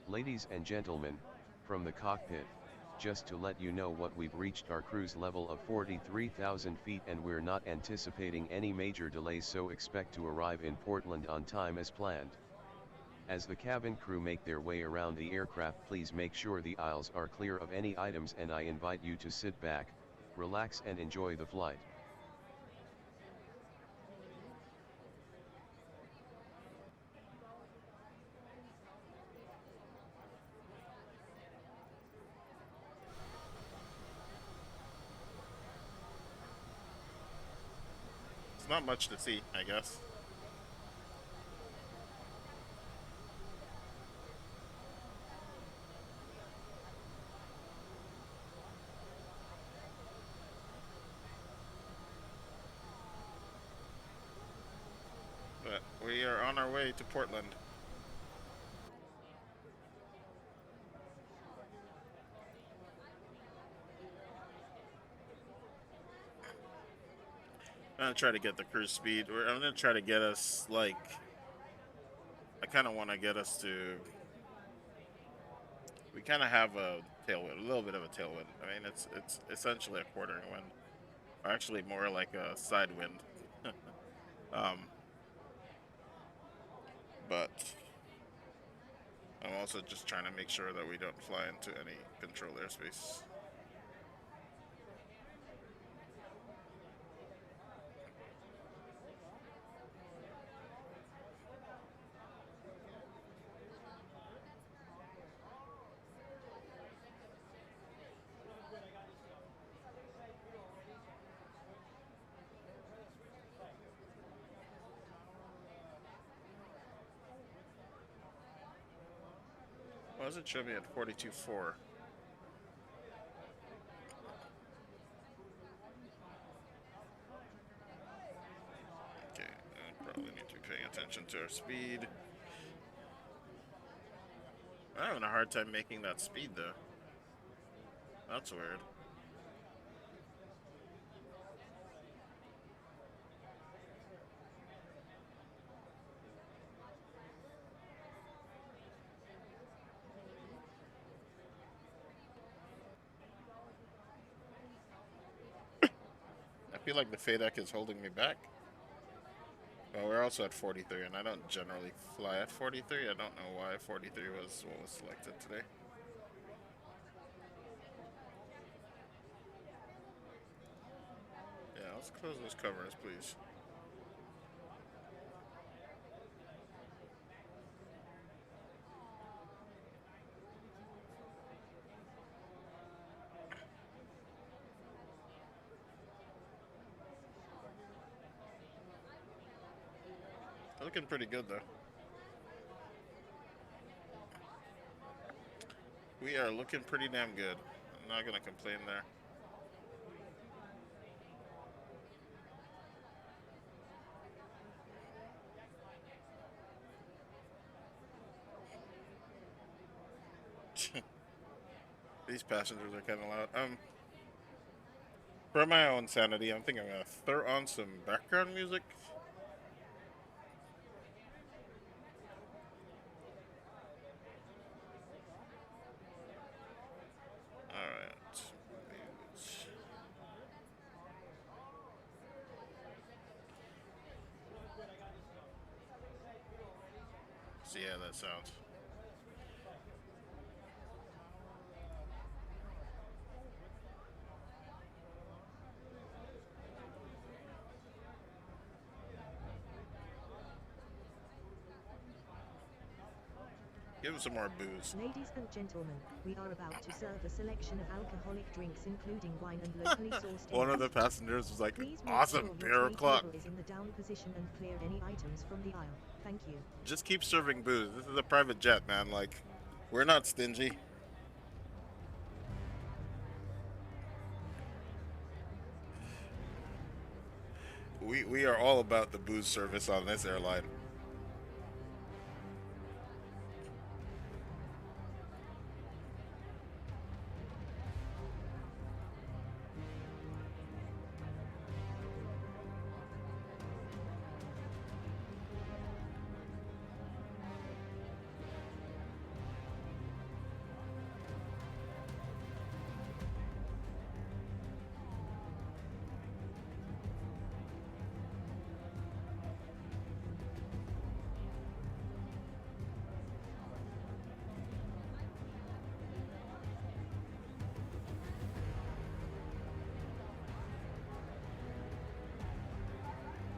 Ladies and gentlemen, from the cockpit, just to let you know what we've reached our cruise level of 43,000 feet and we're not anticipating any major delays, so expect to arrive in Portland on time as planned. As the cabin crew make their way around the aircraft, please make sure the aisles are clear of any items and I invite you to sit back, relax and enjoy the flight. not much to see, I guess. But we are on our way to Portland. I'm gonna try to get the cruise speed. I'm gonna try to get us like. I kind of want to get us to. We kind of have a tailwind, a little bit of a tailwind. I mean, it's essentially a quartering wind, or actually more like a side wind. um, but I'm also just trying to make sure that we don't fly into any controlled airspace. Why does it show me at 42.4? Okay, I probably need to be paying attention to our speed. I'm having a hard time making that speed though. That's weird. I feel like the FADEC is holding me back. Well, we're also at 43, and I don't generally fly at 43. I don't know why 43 was what was selected today. Yeah, let's close those covers, please. Looking pretty good, though. We are looking pretty damn good. I'm not gonna complain there. These passengers are kind of loud. For my own sanity, I'm thinking I'm gonna throw on some background music. All right. See how that sounds. Give him some more booze. Ladies and gentlemen, we are about to serve a selection of alcoholic drinks including wine and locally sourced One of the ales. passengers was like, Please make awesome, sure beer your tray o'clock. table is in the down position and clear any items from the aisle. Thank you. Just keep serving booze. This is a private jet, man. Like, we're not stingy. We are all about the booze service on this airline.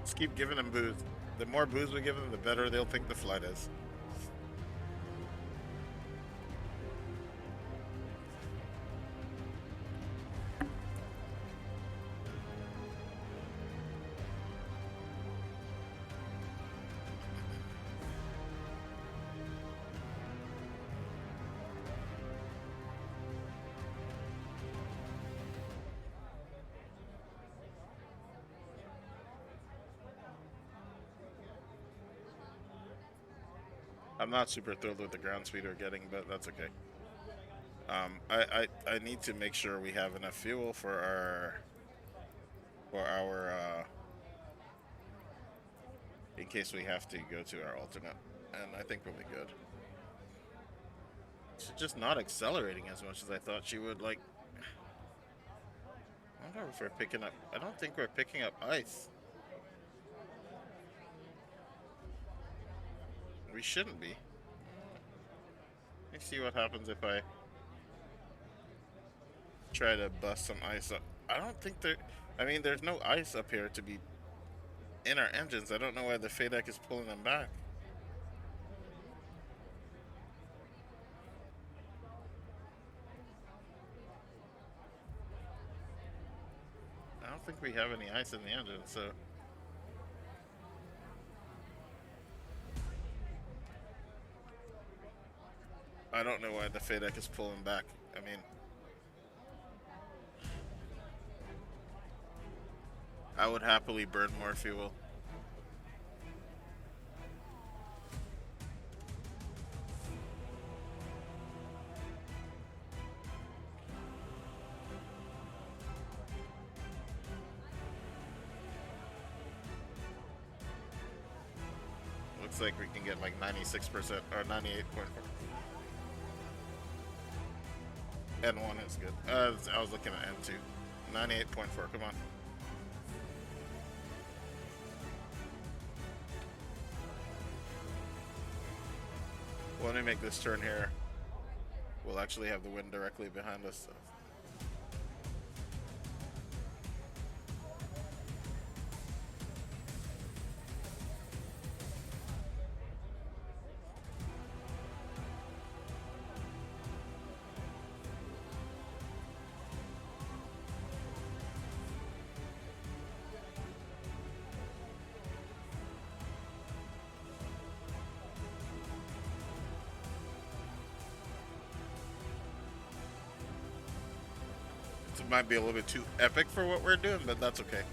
Just keep giving them booze. The more booze we give them, the better they'll think the flight is. I'm not super thrilled with the ground speed we're getting, but that's okay. I need to make sure we have enough fuel for our in case we have to go to our alternate, and I think we'll be good. She's just not accelerating as much as I thought she would. Like, I wonder if we're picking up. I don't think we're picking up ice. We shouldn't be. Let me see what happens if I try to bust some ice up. I don't think there. I mean, there's no ice up here to be in our engines. I don't know why the FADEC is pulling them back. I don't think we have any ice in the engine, so. I don't know why the FADEC is pulling back. I mean, I would happily burn more fuel. Looks like we can get like 96% or 98.4. N1 is good. I was looking at N2. 98.4, come on. When we make this turn here, we'll actually have the wind directly behind us. So. It might be a little bit too epic for what we're doing, but that's okay.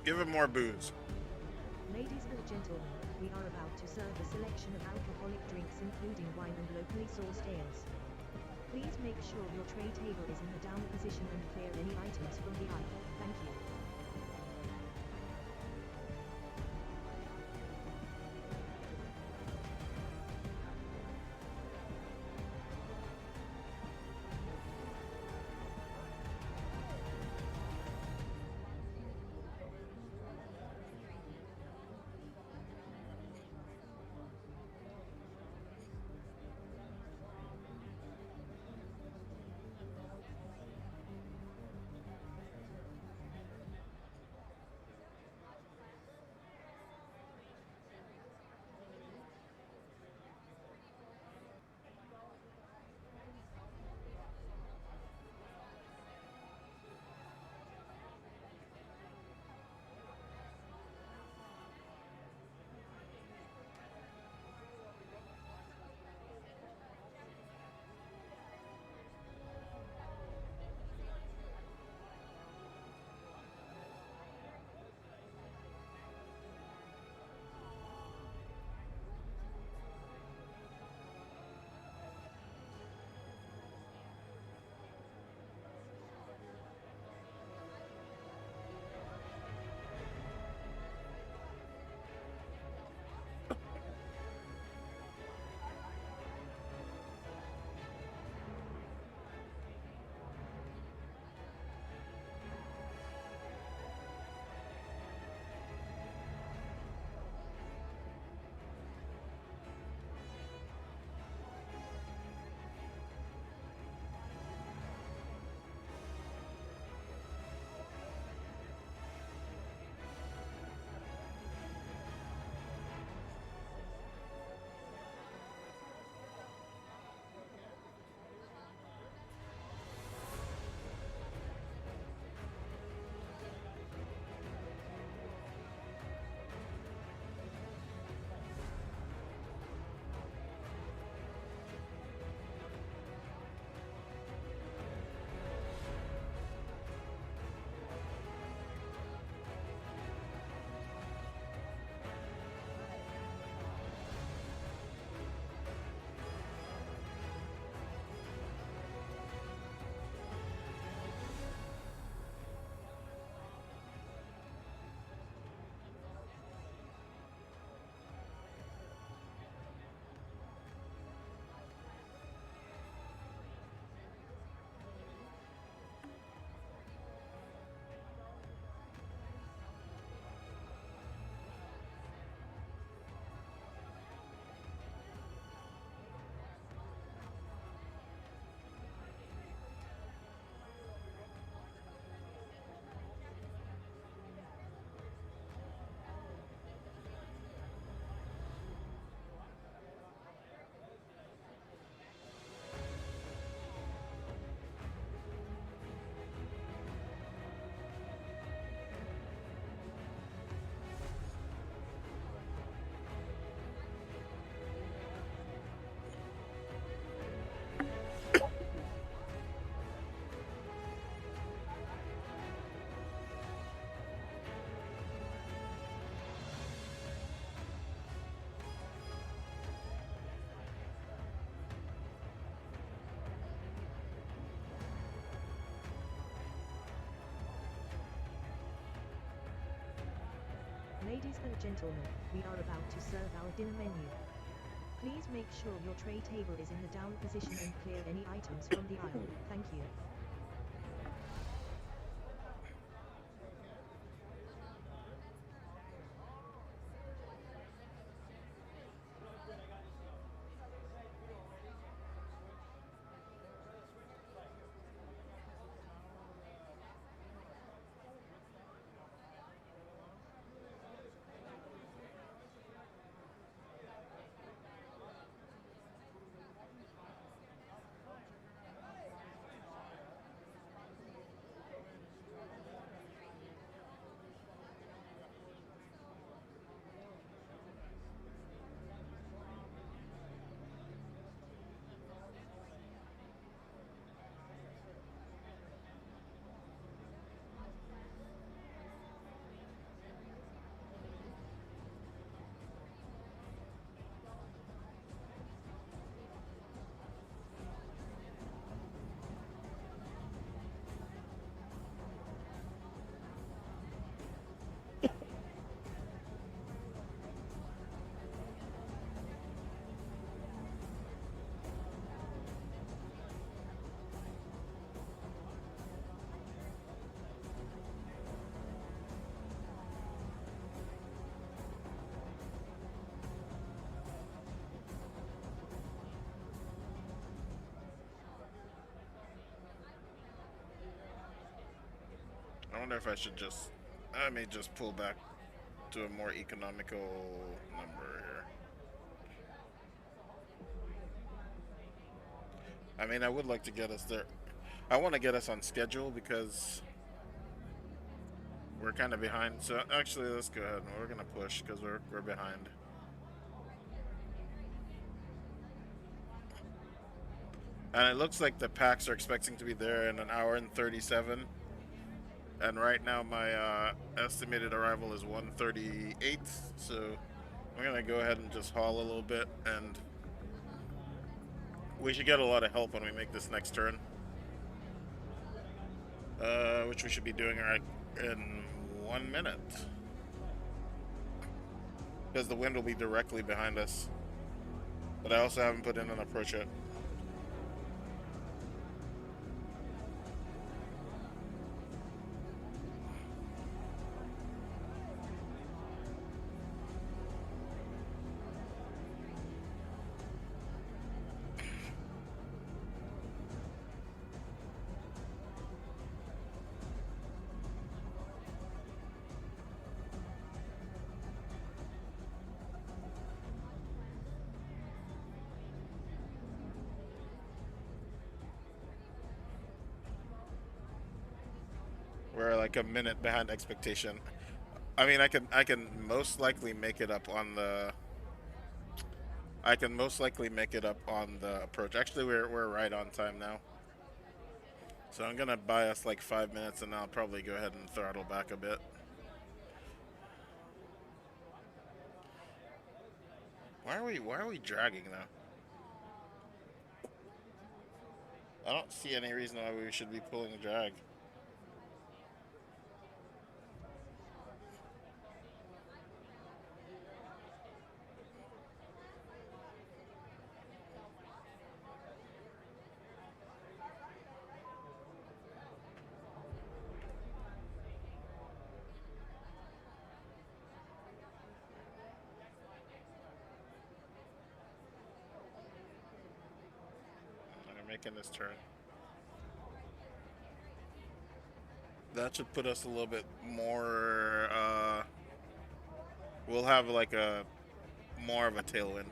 Give him more booze. Ladies and gentlemen, we are about to serve a selection of alcoholic drinks including wine and locally sourced ales. Please make sure your tray table is in the down position and clear any items from the aisle. Thank you. Ladies and gentlemen, we are about to serve our dinner menu. Please make sure your tray table is in the down position and clear any items from the aisle. Thank you. I wonder if I should just, I may just pull back to a more economical number here. I mean, I would like to get us there. I want to get us on schedule because we're kind of behind. So actually, let's go ahead and we're gonna push because we're behind. And it looks like the packs are expecting to be there in an hour and 37. And right now my estimated arrival is 1:38. So I'm gonna go ahead and just haul a little bit, and we should get a lot of help when we make this next turn. Which we should be doing right in 1 minute. Because the wind will be directly behind us. But I also haven't put in an approach yet. We're like a minute behind expectation. I mean, I can most likely make it up on the. I can most likely make it up on the approach. Actually, we're right on time now. So I'm gonna buy us like 5 minutes, and I'll probably go ahead and throttle back a bit. Why are we dragging now? I don't see any reason why we should be pulling a drag. I'm making this turn. That should put us a little bit more. We'll have like a more of a tailwind.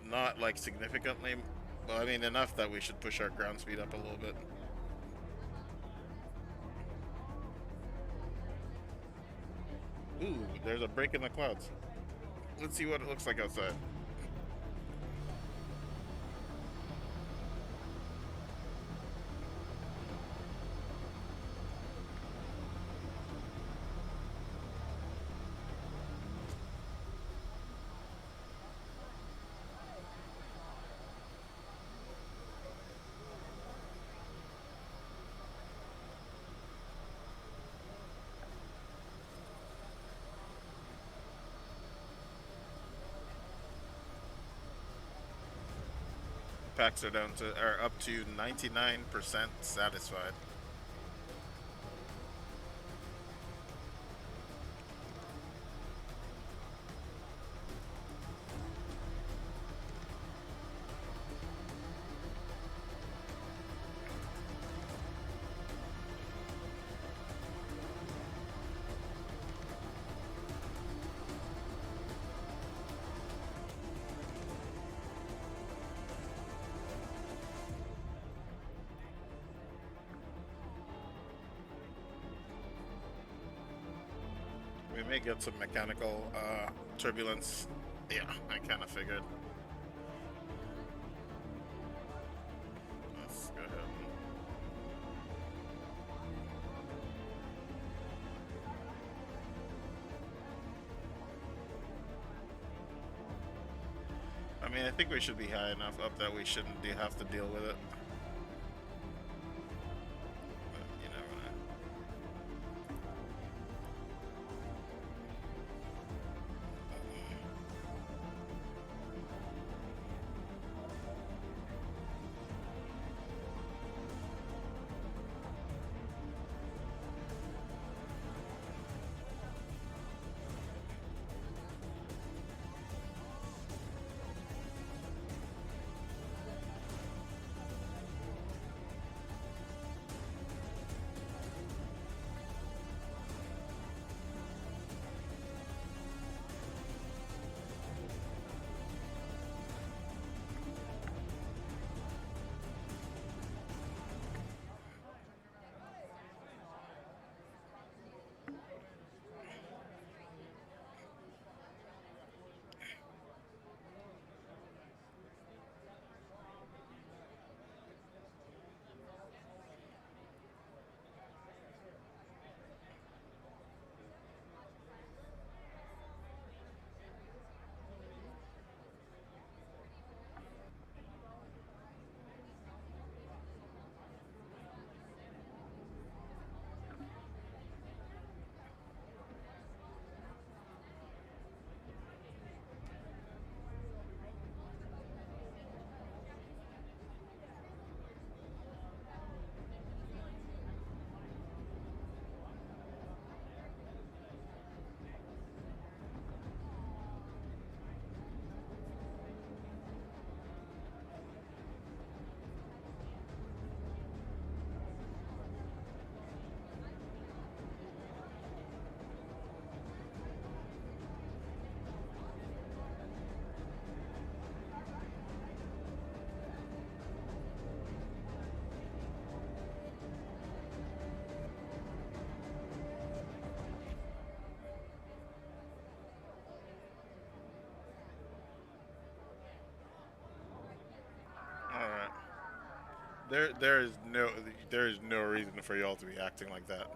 Not like significantly, well, I mean enough that we should push our ground speed up a little bit. Ooh, there's a break in the clouds. Let's see what it looks like outside. packs are up to 99% satisfied. We may get some mechanical turbulence. Yeah, I kind of figured. Let's go ahead I mean, I think we should be high enough up that we shouldn't have to deal with it. But you never know. All right. There is no reason for y'all to be acting like that.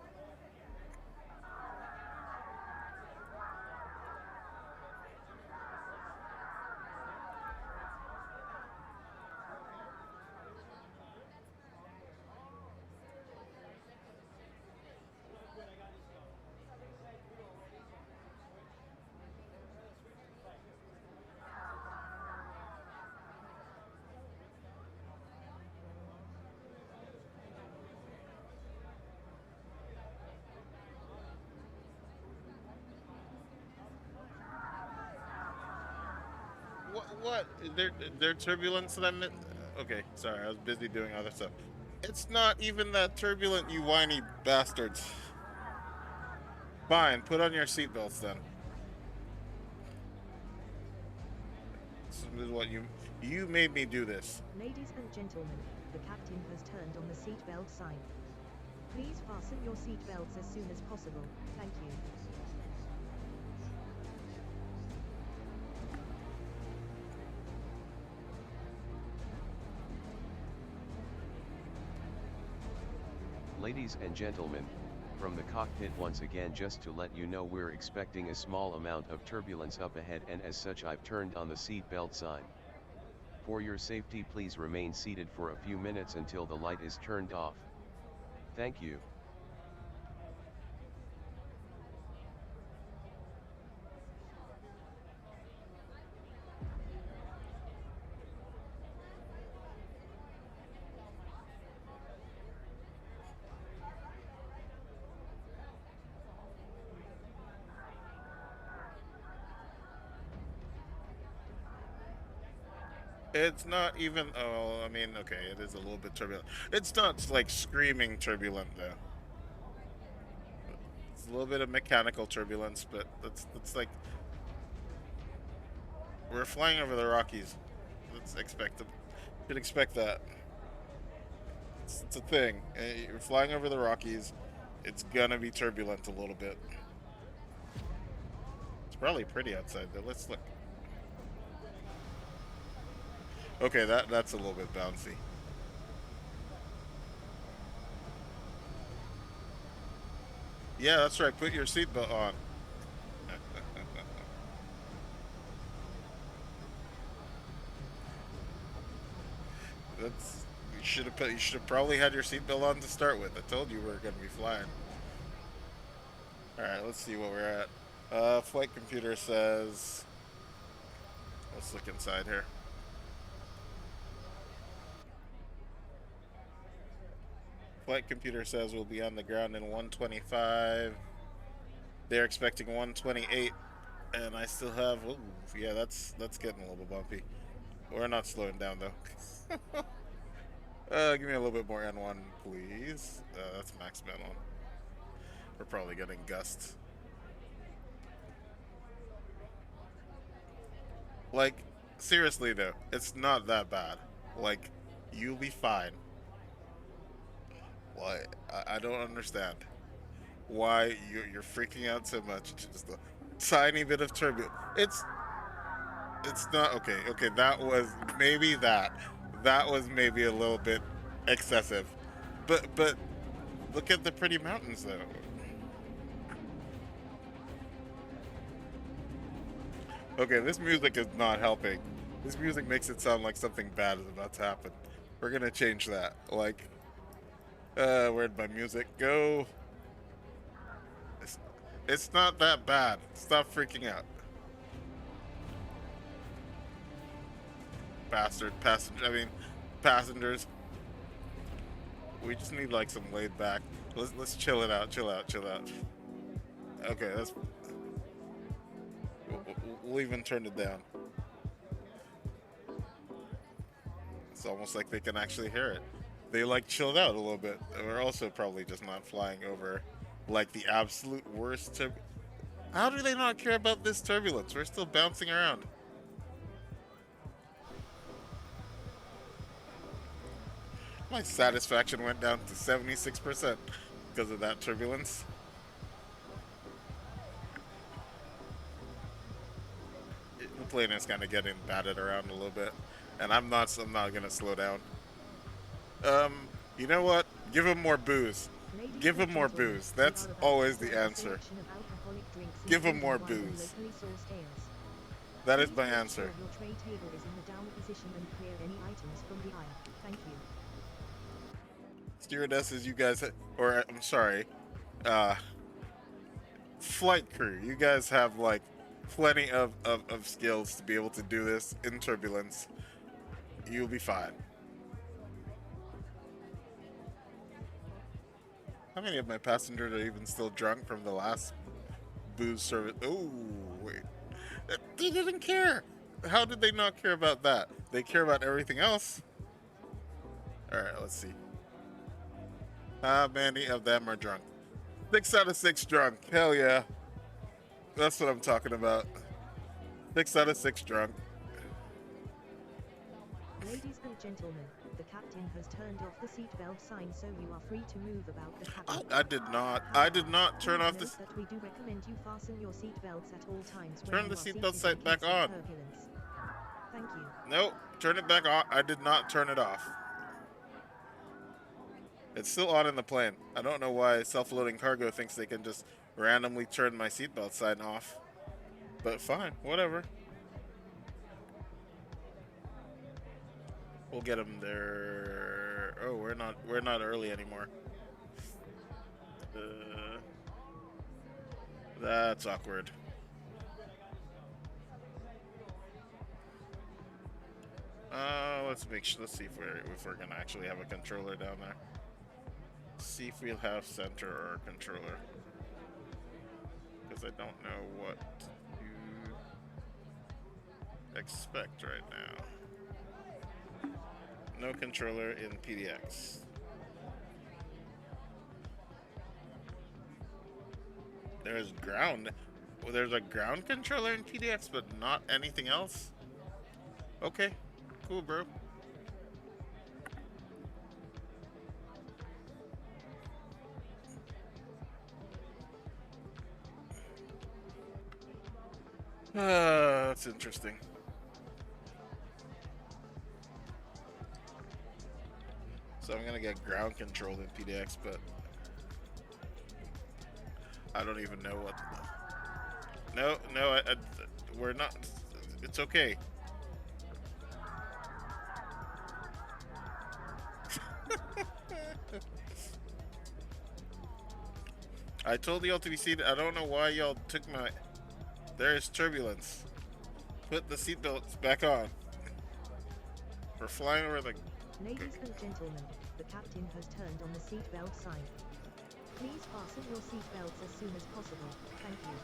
What? There turbulence that I'm. Okay, sorry, I was busy doing other stuff. It's not even that turbulent, you whiny bastards. Fine, put on your seatbelts then. This is what you made me do this. Ladies and gentlemen, the captain has turned on the seatbelt sign. Please fasten your seatbelts as soon as possible. Thank you. Ladies and gentlemen, from the cockpit once again, just to let you know, we're expecting a small amount of turbulence up ahead, and as such I've turned on the seatbelt sign. For your safety, please remain seated for a few minutes until the light is turned off. Thank you. It's not even. Oh, I mean, okay, it is a little bit turbulent. It's not like screaming turbulent though. It's a little bit of mechanical turbulence, but that's like we're flying over the Rockies. Let's expect. Should expect that. It's a thing. You're flying over the Rockies. It's gonna be turbulent a little bit. It's probably pretty outside though. Let's look. Okay, that's a little bit bouncy. Yeah, that's right. Put your seatbelt on. That's you should have probably had your seatbelt on to start with. I told you we were gonna be flying. All right, let's see what we're at. Flight computer says. Let's look inside here. Flight computer says we'll be on the ground in 125. They're expecting 128, and I still have. Ooh, yeah, that's getting a little bit bumpy. We're not slowing down though. Give me a little bit more N1, please. That's max N1. We're probably getting gusts. Like, seriously though, it's not that bad. Like, you'll be fine. Why? I don't understand why you're freaking out so much. It's just a tiny bit of turbulence. It's not okay. Okay, that was maybe that. That was maybe a little bit excessive. But look at the pretty mountains though. Okay, this music is not helping. This music makes it sound like something bad is about to happen. We're gonna change that. Like, where'd my music go? It's, it's not that bad. Stop freaking out. Passengers. We just need like some laid back. Let's chill it out. Chill out. Chill out. Okay, we'll even turn it down. It's almost like they can actually hear it. They like chilled out a little bit. We're also probably just not flying over like the absolute worst. How do they not care about this turbulence? We're still bouncing around. My satisfaction went down to 76% because of that turbulence. The plane is kind of getting batted around a little bit, and I'm not gonna slow down. You know what? Give him more booze. Give him more booze. That's always the answer. Give him more booze. That is my answer. Your tray table is in the down position and clear any items from the aisle. Thank you. Stewardesses, you guys, or I'm sorry, uh, flight crew, you guys have like plenty of skills to be able to do this in turbulence. You'll be fine. How many of my passengers are even still drunk from the last booze service? Oh, wait. They didn't care. How did they not care about that? They care about everything else. Alright, let's see. How many of them are drunk? 6 out of 6 drunk. Hell yeah. That's what I'm talking about. 6 out of 6 drunk. Ladies and gentlemen, the captain has turned off the seatbelt sign, so you are free to move about the cabin. I did not turn off this. That we do recommend you fasten your seatbelts at all times. Turn the seatbelt sign back on. Thank you. Nope, turn it back on. I did not turn it off. It's still on in the plane. I don't know why self-loading cargo thinks they can just randomly turn my seatbelt sign off. But fine, whatever. We'll get them there. Oh, we're not early anymore. That's awkward. Let's see if we're gonna actually have a controller down there. See if we'll have center or controller, because I don't know what to expect right now. No controller in PDX. There's ground. Well, there's a ground controller in PDX, but not anything else? Okay. Cool, bro. That's interesting. So I'm gonna get ground control in PDX, but I don't even know what. No, we're not. It's okay. I told y'all to be seated. I don't know why y'all took my. There is turbulence. Put the seatbelts back on. We're flying over the. Ladies and gentlemen, the captain has turned on the seatbelt sign. Please fasten your seatbelts as soon as possible. Thank you.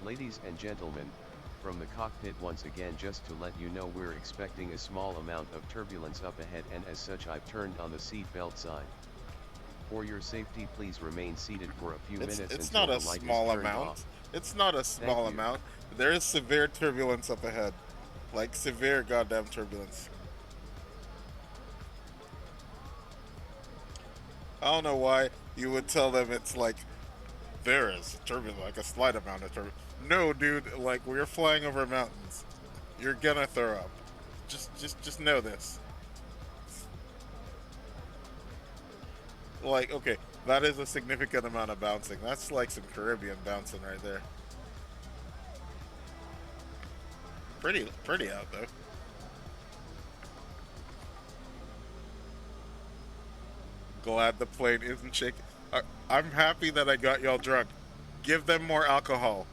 Ladies and gentlemen, from the cockpit once again, just to let you know we're expecting a small amount of turbulence up ahead, and as such I've turned on the seatbelt sign. For your safety, please remain seated for a few minutes It's until not a the light small is turned amount. off. It's not a small Thank you. amount. There is severe turbulence up ahead. Like severe goddamn turbulence. I don't know why you would tell them it's like there is turbulence, like a slight amount of turbulence. No, dude, like we're flying over mountains. You're gonna throw up. Just know this. Like, okay, that is a significant amount of bouncing. That's like some Caribbean bouncing right there. Pretty out though. Glad the plane isn't shaking. I'm happy that I got y'all drunk. Give them more alcohol.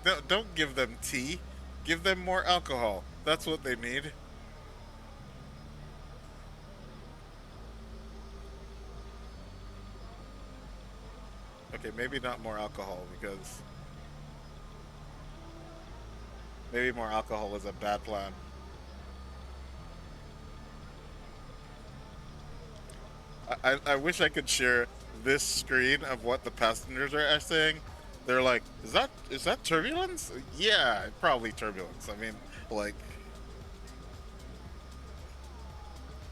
No, don't give them tea. Give them more alcohol. That's what they need. Okay, maybe not more alcohol because maybe more alcohol is a bad plan. I wish I could share this screen of what the passengers are saying. They're like, is that turbulence? Yeah, probably turbulence. I mean, like,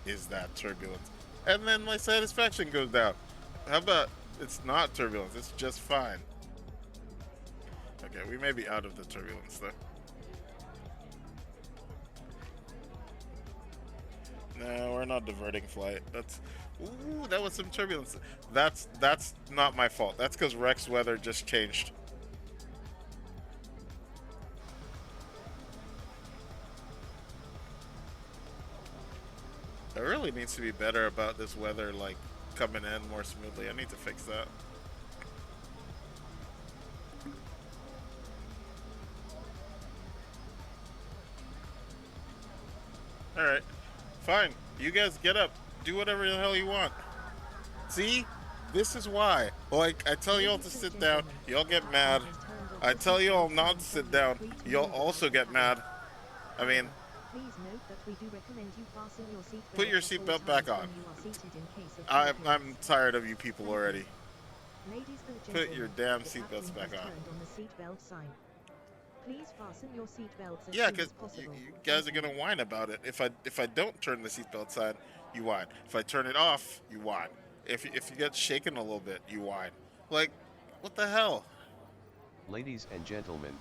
is that turbulence? And then my satisfaction goes down. How about it's not turbulence? It's just fine. Okay, we may be out of the turbulence though. No, we're not diverting flight. That's ooh, that was some turbulence. That's not my fault. That's because Rex weather just changed. It really needs to be better about this weather, like coming in more smoothly. I need to fix that. All right, fine. You guys get up. Do whatever the hell you want. See? This is why. Like, I tell y'all to sit down, y'all get mad. I tell y'all not to sit down, y'all also get mad. I mean, Please note that we do recommend you fasten your seatbelt put your at all seatbelt back times on. when you are seated in case of I'm turbulence. tired of you people already. Ladies and Put gentlemen, your damn the seatbelts captain back has on. turned on the seatbelt sign. Please fasten your seatbelts as Yeah, soon because as possible. you guys are gonna whine about it. If I don't turn the seatbelt sign, you whine. If I turn it off, you whine. If you get shaken a little bit, you whine. Like, what the hell? Ladies and gentlemen,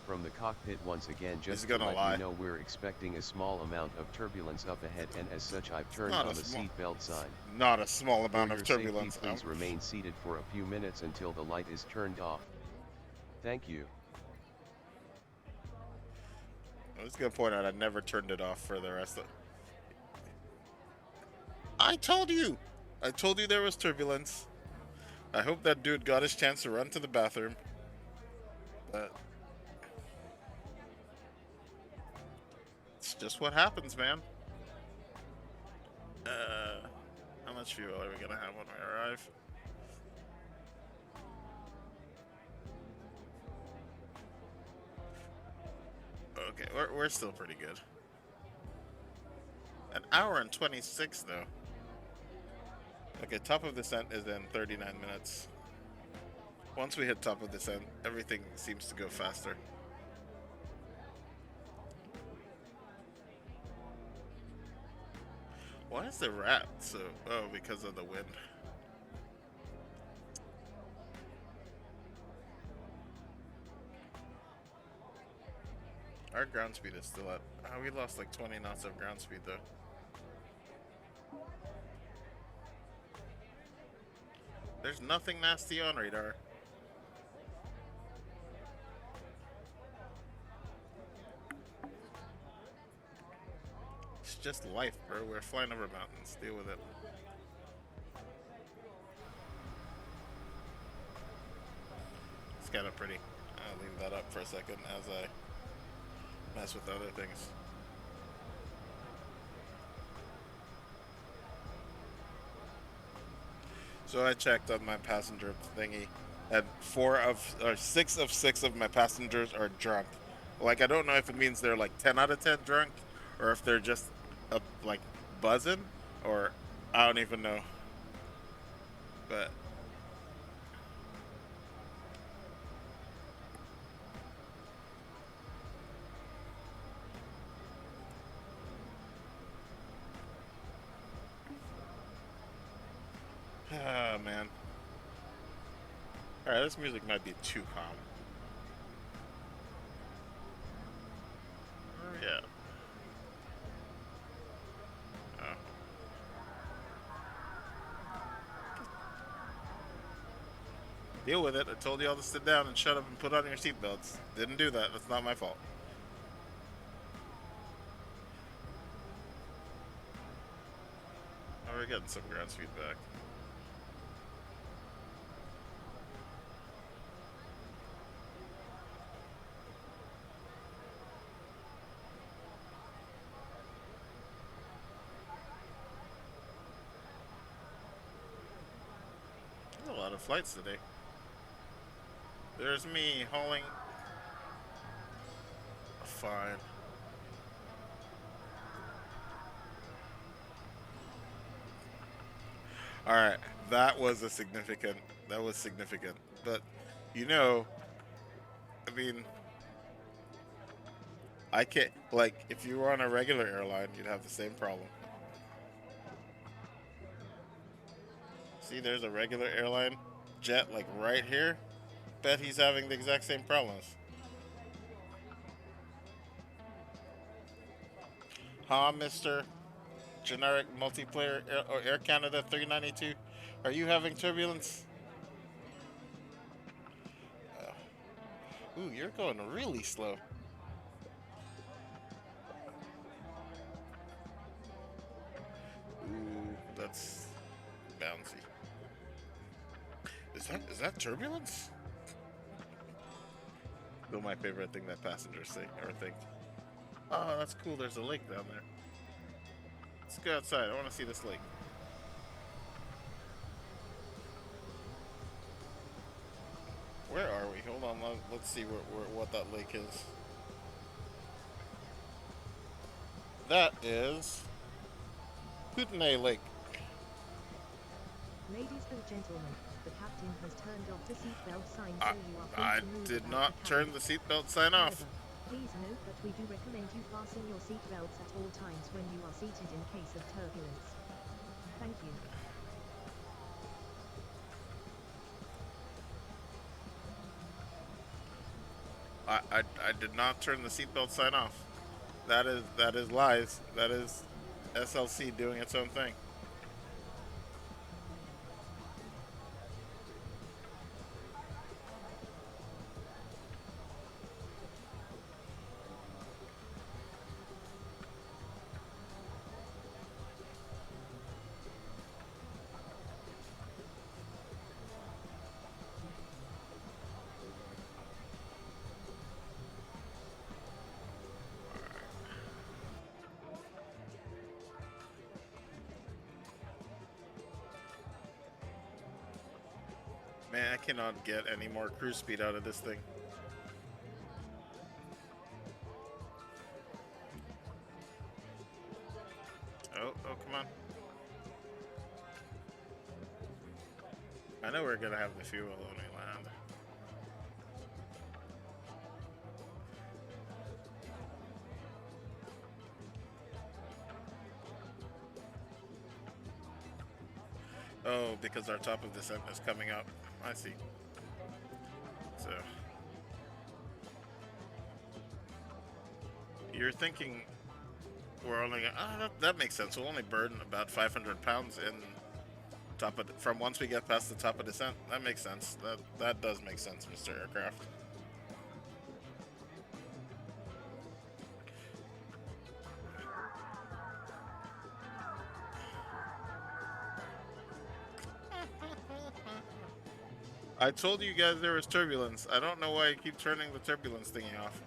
from the cockpit once again, He's just to gonna let lie. you know we're expecting a small amount of turbulence up ahead, and as such I've turned Not on a the small, seatbelt sign. not a small For amount your of safety, turbulence. please remain seated for a few minutes until the light is turned off. Thank you. I'm just gonna point out I never turned it off for the rest of. I told you. I told you there was turbulence. I hope that dude got his chance to run to the bathroom. But it's just what happens, man. How much fuel are we gonna have when we arrive? we're still pretty good. An hour and 26 though. Okay, top of descent is in 39 minutes. Once we hit top of descent, everything seems to go faster. Why is the rat so... Oh, because of the wind. Our ground speed is still at... Oh, we lost like 20 knots of ground speed though. There's nothing nasty on radar. It's just life, bro. We're flying over mountains. Deal with it. It's kind of pretty. I'll leave that up for a second as I mess with other things. So I checked on my passenger thingy, and 6 of 6 of my passengers are drunk. Like, I don't know if it means they're like 10 out of 10 drunk, or if they're just like buzzing, or I don't even know. But ah, man. Alright, this music might be too calm. Yeah. Oh. Deal with it. I told you all to sit down and shut up and put on your seatbelts. Didn't do that. That's not my fault. Oh, we're getting some ground speed back. There's a lot of flights today. There's me hauling. Fine. Alright, that was significant. But, you know, I mean, I can't, like, if you were on a regular airline, you'd have the same problem. See, there's a regular airline jet, like, right here. Bet he's having the exact same problems. Huh, Mr. Generic Multiplayer Air Canada 392? Are you having turbulence? Ooh, you're going really slow. Ooh, that's bouncy. Is that turbulence? Still my favorite thing that passengers say or think. Oh, that's cool. There's a lake down there. Let's go outside. I want to see this lake. Where are we? Hold on. Let's see what that lake is. That is Kootenay Lake. Ladies and gentlemen, the captain has turned off the seatbelt sign, so you are free I to move did about not the turn cabin. the seatbelt sign off. However, please note that we do recommend you fasten your seatbelts at all times when you are seated in case of turbulence. Thank you. I did not turn the seatbelt sign off. That is lies. That is SLC doing its own thing. Man, I cannot get any more cruise speed out of this thing. I know we're gonna have the fuel when we land. Oh, because our top of descent is coming up. I see. So you're thinking we're only that makes sense. We'll only burn about 500 pounds in top of from once we get past the top of descent. That makes sense. That does make sense, Mr. Aircraft. I told you guys there was turbulence. I don't know why you keep turning the turbulence thingy off.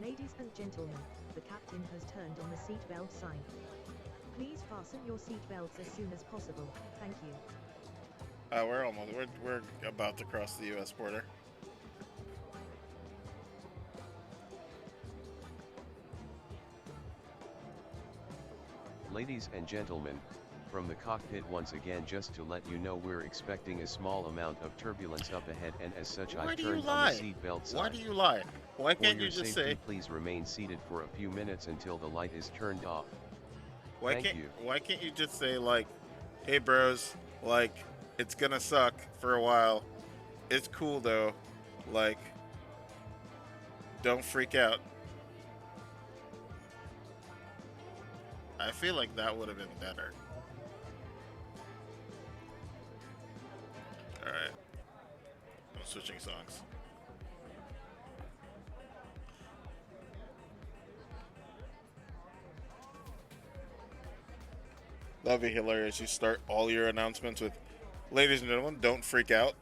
Ladies and gentlemen, the captain has turned on the seatbelt sign. Please fasten your seatbelts as soon as possible. Thank you. We're almost. We're about to cross the U.S. border. Ladies and gentlemen, from the cockpit once again, just to let you know we're expecting a small amount of turbulence up ahead, and as such I've turned on the seatbelt sign. Why do you lie? Why can't you just just safety, say? Please remain seated for a few minutes until the light is turned off. Why can't you just say, like, hey bros, like, it's gonna suck for a while. It's cool though. Like, don't freak out. I feel like that would have been better. Alright. I'm switching songs. That'd be hilarious. You start all your announcements with, ladies and gentlemen, don't freak out.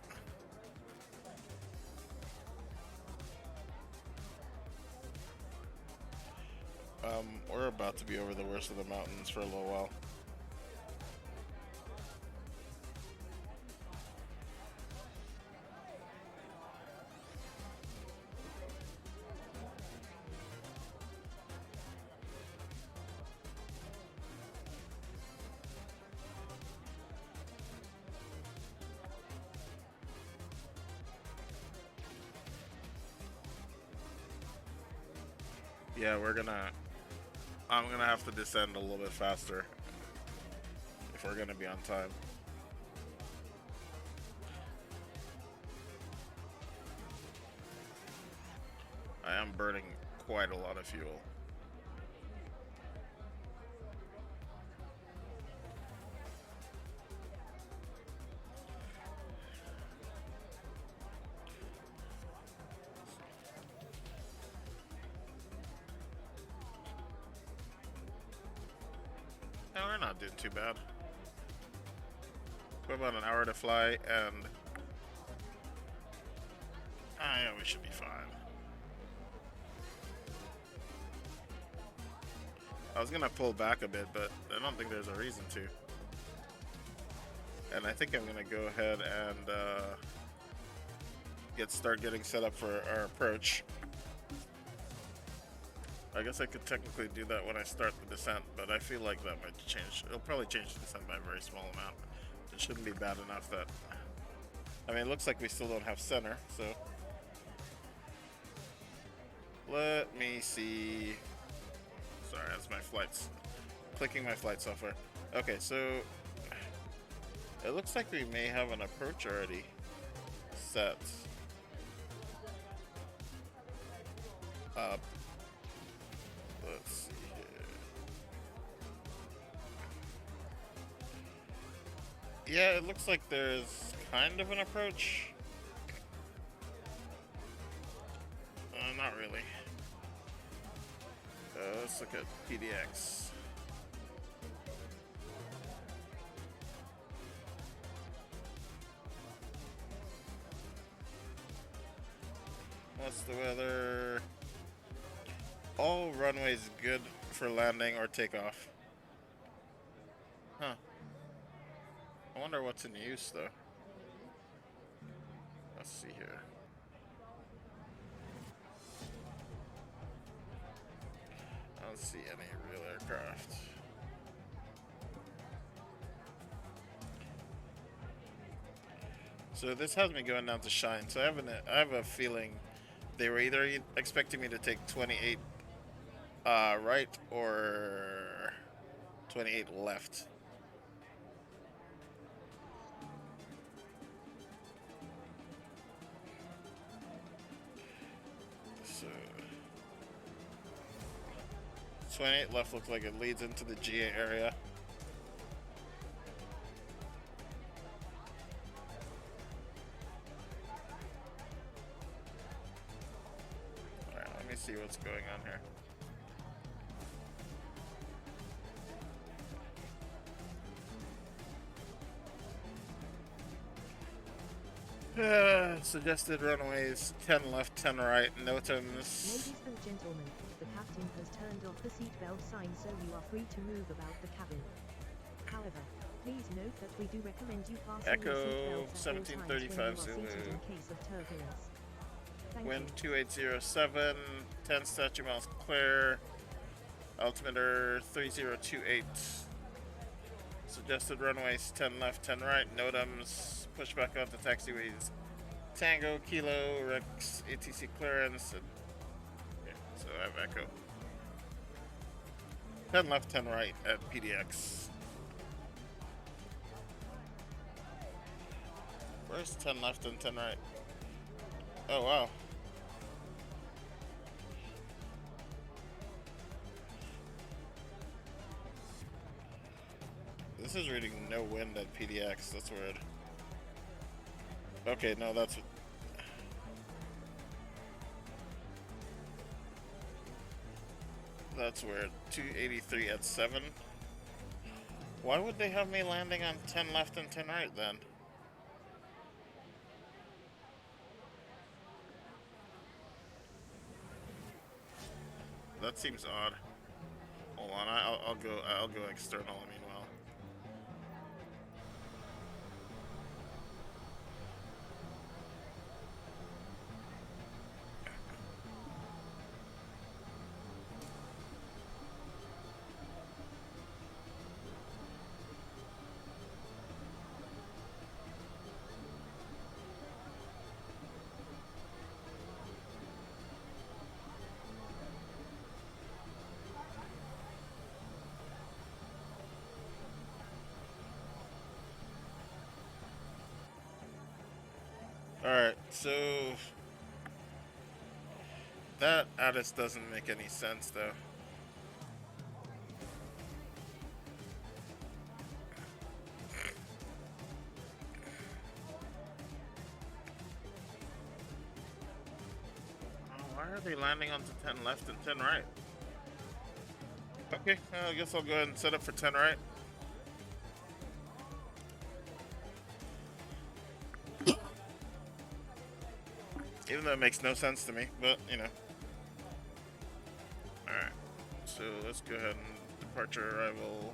We're about to be over the worst of the mountains for a little while. Yeah, I'm gonna have to descend a little bit faster if we're gonna be on time. I am burning quite a lot of fuel. No, we're not doing too bad. We're about an hour to fly, and yeah, we should be fine. I was gonna pull back a bit, but I don't think there's a reason to. And I think I'm gonna go ahead and start getting set up for our approach. I guess I could technically do that when I start the descent, but I feel like that might change. It'll probably change the descent by a very small amount. It shouldn't be bad enough that... I mean, it looks like we still don't have center, so... Let me see... Sorry, that's my flights. Clicking my flight software. Okay, so... It looks like we may have an approach already set up. Let's see here. Yeah, it looks like there's kind of an approach. Not really. Let's look at PDX. What's the weather? All runways good for landing or takeoff. Huh. I wonder what's in use though. Let's see here. I don't see any real aircraft. So this has me going down to Shine. So I have a feeling they were either expecting me to take 28 right or 28 left. So 28 left looks like it leads into the GA area. Alright, let me see what's going on here. Suggested runways 10 left, 10 right, NOTAMs. Ladies and gentlemen, the captain has turned off the seatbelt sign so you are free to move about the cabin. However, please note that we do recommend you fasten Echo your seatbelts at all times when you 1735 are Zulu. seated in case of turbulence. Thank Wind you. 2807, 10 statute miles clear, altimeter 3028. Suggested runways 10 left, 10 right, NOTAMs, push back onto taxiways. Tango, Kilo, Rex, ATC clearance, and yeah, so I have Echo. 10 left, 10 right at PDX. Where's 10 left and 10 right? Oh, wow. This is reading no wind at PDX, that's weird. Okay, no, that's... That's weird. 283 at 7. Why would they have me landing on 10 left and 10 right then? That seems odd. Hold on, I'll go external meanwhile. Alright, so that Addis doesn't make any sense though. Why are they landing onto 10 left and 10 right? Okay, I guess I'll go ahead and set up for 10 right. Even though it makes no sense to me, but you know. Alright, so let's go ahead and departure arrival.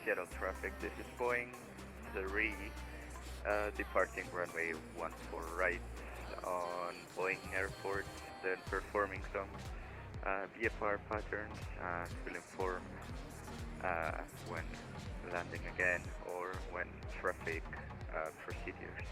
Seattle traffic. This is Boeing 3, departing runway 14 right on Boeing Airport, then performing some VFR patterns. Will inform when landing again or when traffic procedures.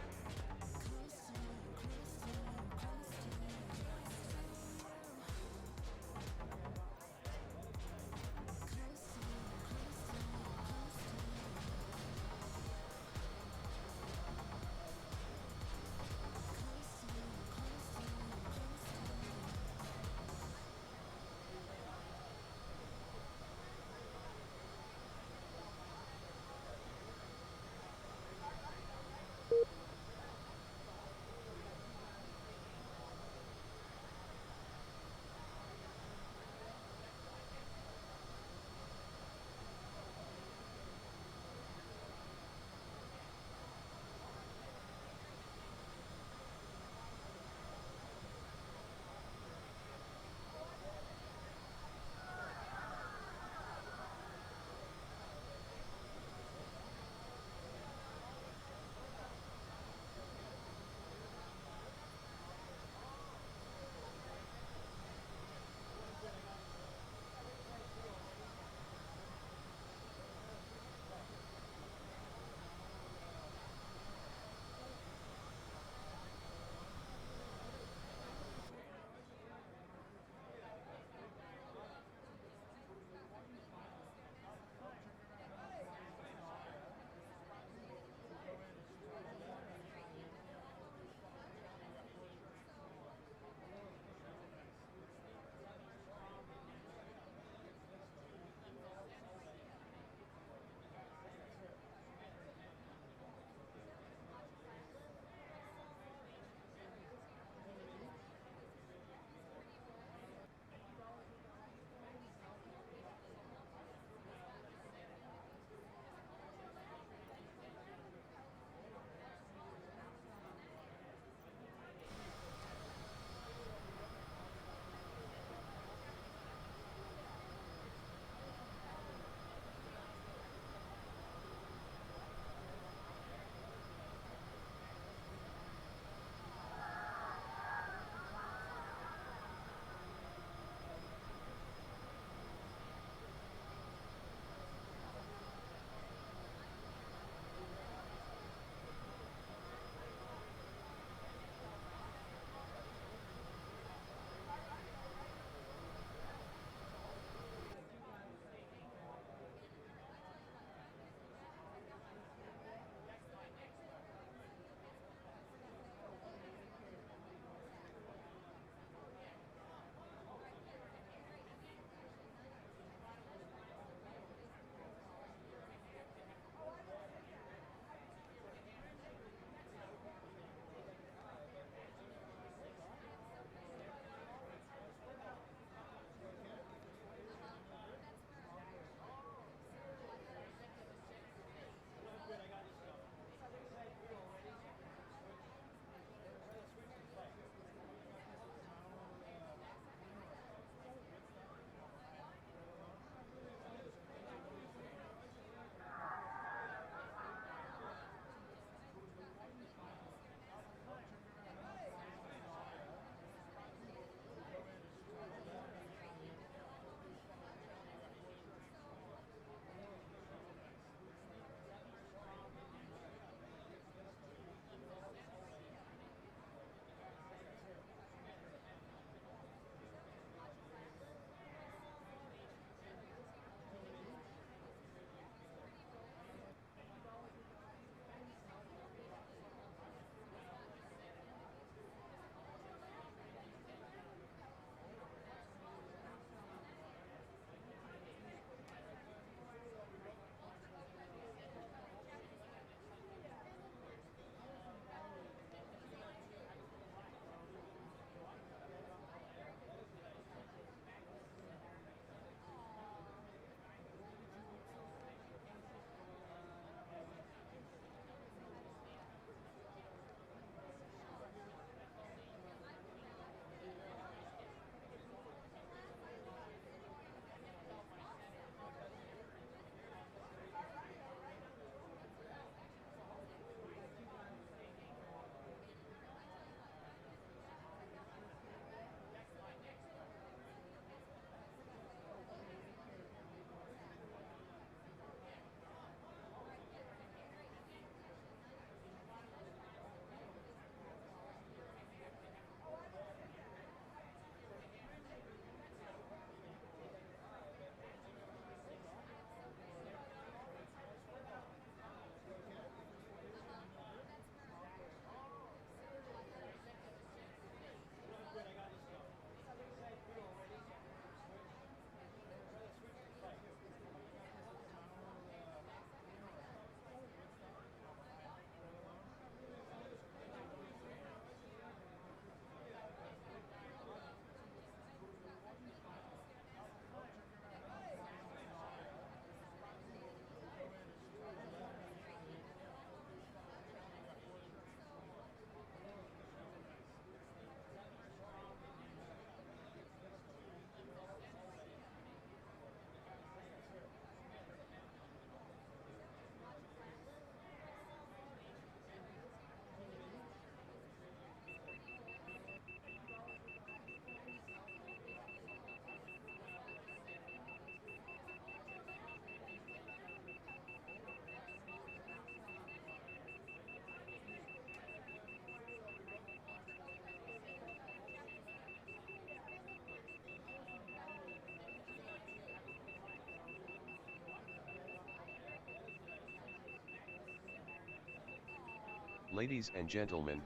Ladies and gentlemen,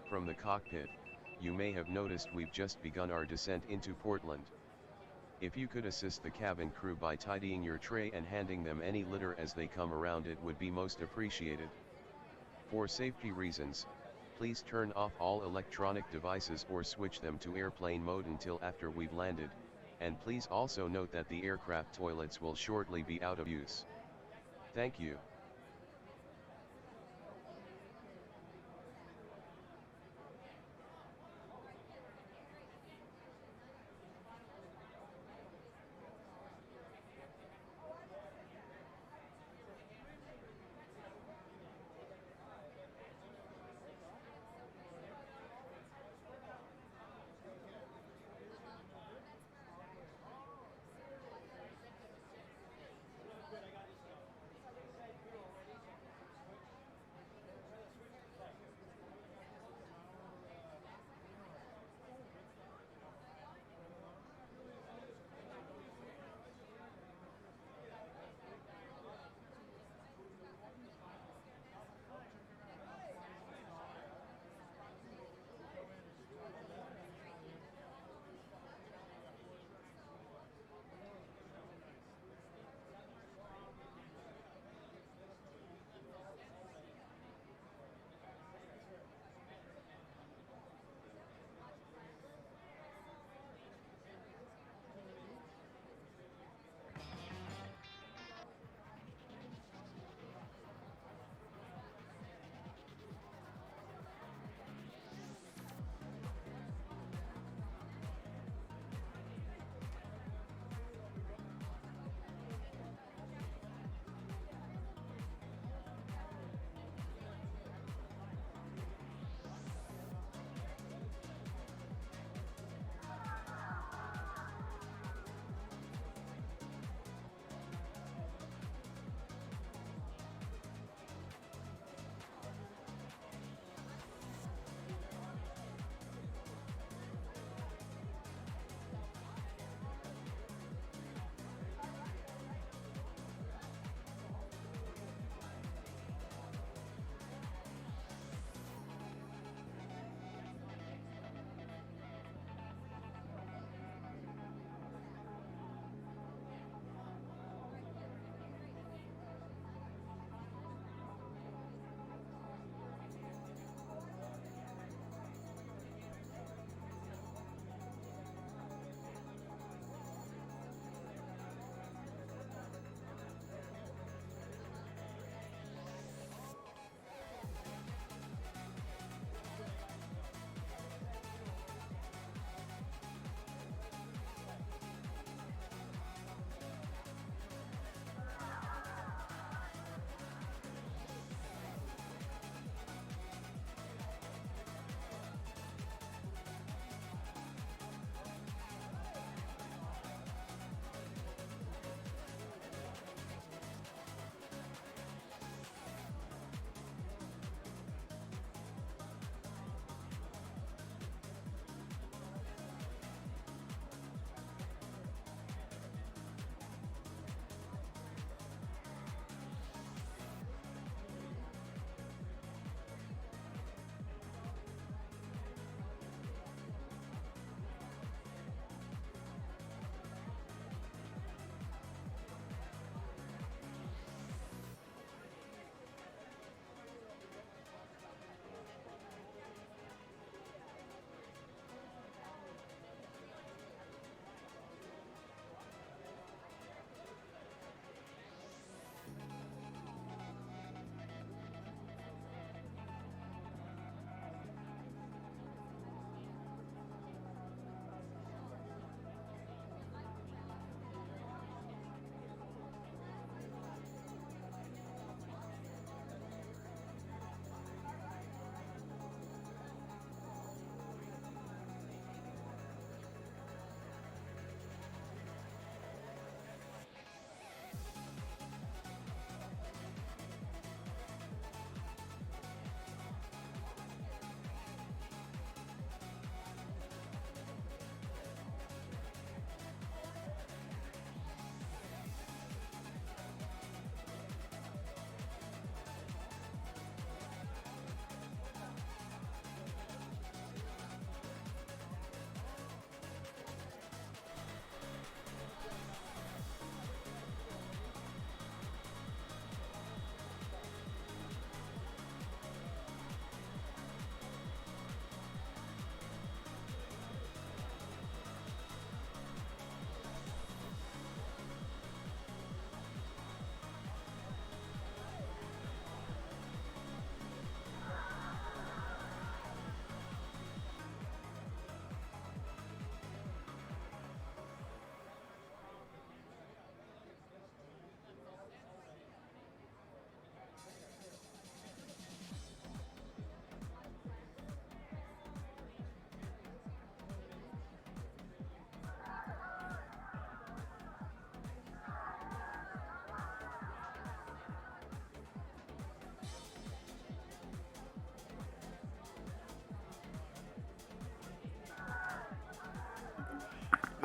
from the cockpit, you may have noticed we've just begun our descent into Portland. If you could assist the cabin crew by tidying your tray and handing them any litter as they come around, it would be most appreciated. For safety reasons, please turn off all electronic devices or switch them to airplane mode until after we've landed, and please also note that the aircraft toilets will shortly be out of use. Thank you.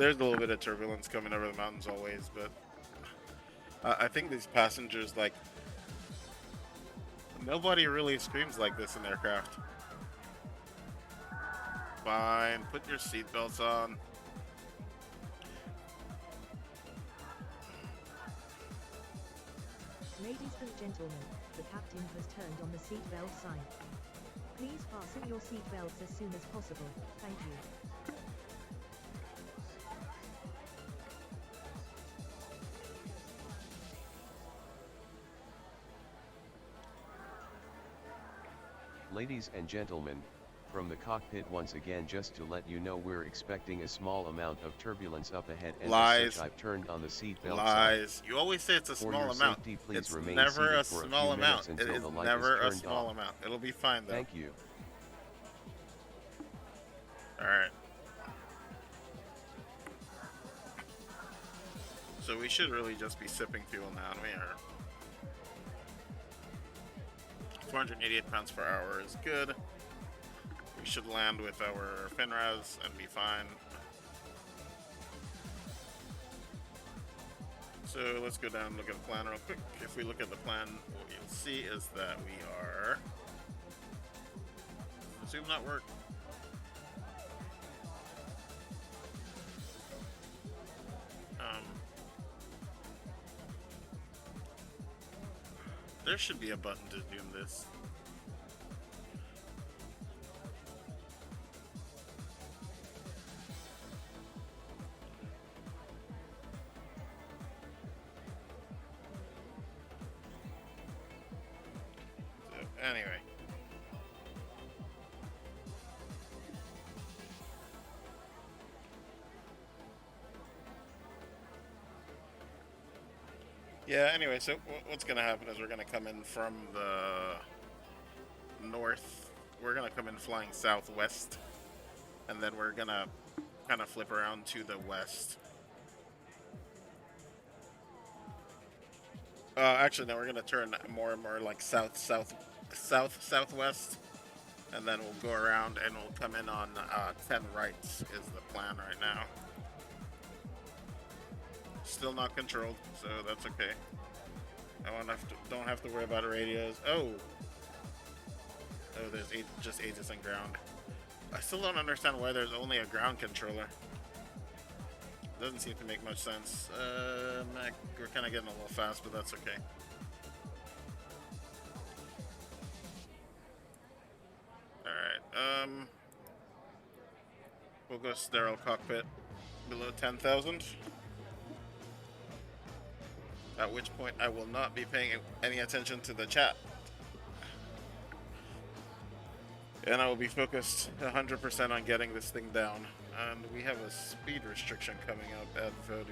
there's a little bit of turbulence coming over the mountains always, but I think these passengers, like, nobody really screams like this in aircraft. Fine, put your seatbelts on. Ladies and gentlemen, the captain has turned on the seatbelt sign. Please fasten your seatbelts as soon as possible. Thank you. Ladies and gentlemen, from the cockpit once again, just to let you know, we're expecting a small amount of turbulence up ahead, and Lies. as such I've turned on the seatbelt sign. Lies. You always say it's a For small your amount. safety, please It's remain never seated a for a small few amount. minutes It until is the light never is a turned small off. amount. It'll be fine though. Thank you. Alright. So we should really just be sipping fuel now. We are 488 pounds per hour is good. We should land with our FINRAS and be fine. So let's go down and look at the plan real quick. If we look at the plan, what you'll see is that we are... Does the zoom not work? There should be a button to zoom this. So, anyway. Yeah, anyway, so what's going to happen is we're going to come in from the north. We're going to come in flying southwest, and then we're going to kind of flip around to the west. Actually, no, we're going to turn more and more like southwest, and then we'll go around and we'll come in on 10 rights is the plan right now. Still not controlled, so that's okay. Don't have to worry about radios. Oh, there's just Aegis and ground. I still don't understand why there's only a ground controller. Doesn't seem to make much sense. We're kind of getting a little fast, but that's okay. All right. We'll go sterile cockpit below 10,000. At which point I will not be paying any attention to the chat. And I will be focused 100% on getting this thing down. And we have a speed restriction coming up at Voodoo.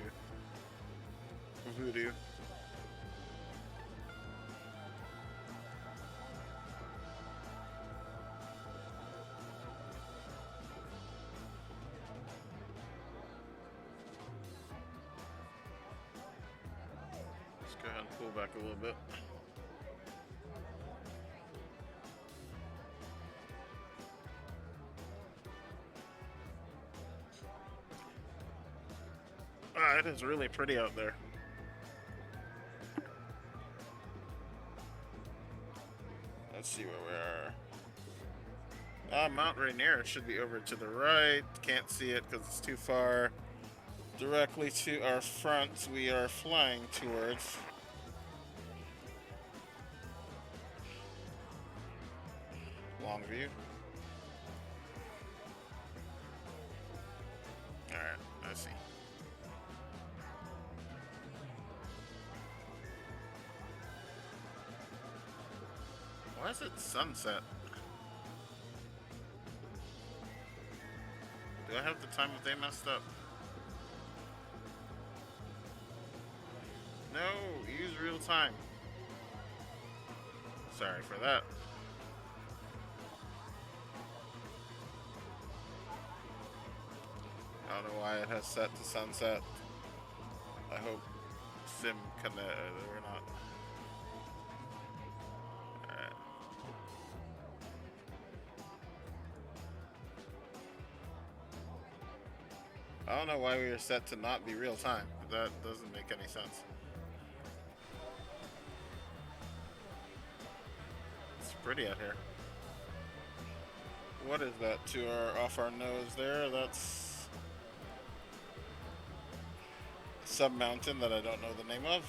Let's go ahead and pull back a little bit. It is really pretty out there. Let's see where we are. Mount Rainier should be over to the right. Can't see it because it's too far. Directly to our front, we are flying towards. Longview. Alright, I see. Why is it sunset? Do I have the time of day messed up? No, use real time. Sorry for that. I don't know why it has set to sunset. I hope Sim can, we're not. Alright. I don't know why we were set to not be real time. That doesn't make any sense. It's pretty out here. What is that to our off our nose there? That's sub mountain that I don't know the name of.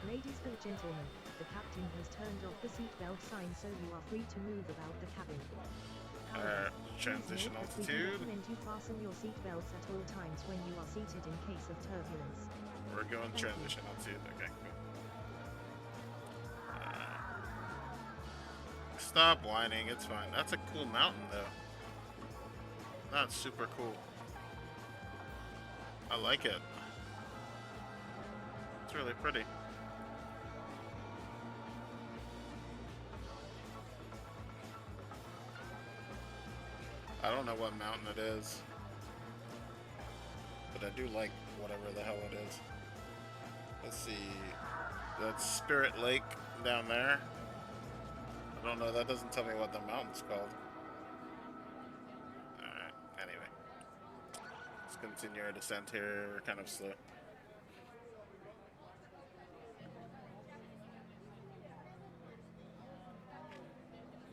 Ladies and gentlemen, the captain has turned off the seatbelt sign so you are free to move about the cabin. However, Transition please note that we do altitude. recommend you fasten your seatbelts at all times when you are seated in case of turbulence. We're going Thank you. transition altitude. Okay, cool. Stop whining. It's fine. That's a cool mountain, though. That's super cool. I like it. It's really pretty. I don't know what mountain it is, but I do like whatever the hell it is. Let's see. That's Spirit Lake down there. I don't know. That doesn't tell me what the mountain's called. Alright, anyway. Let's continue our descent here. We're kind of slow.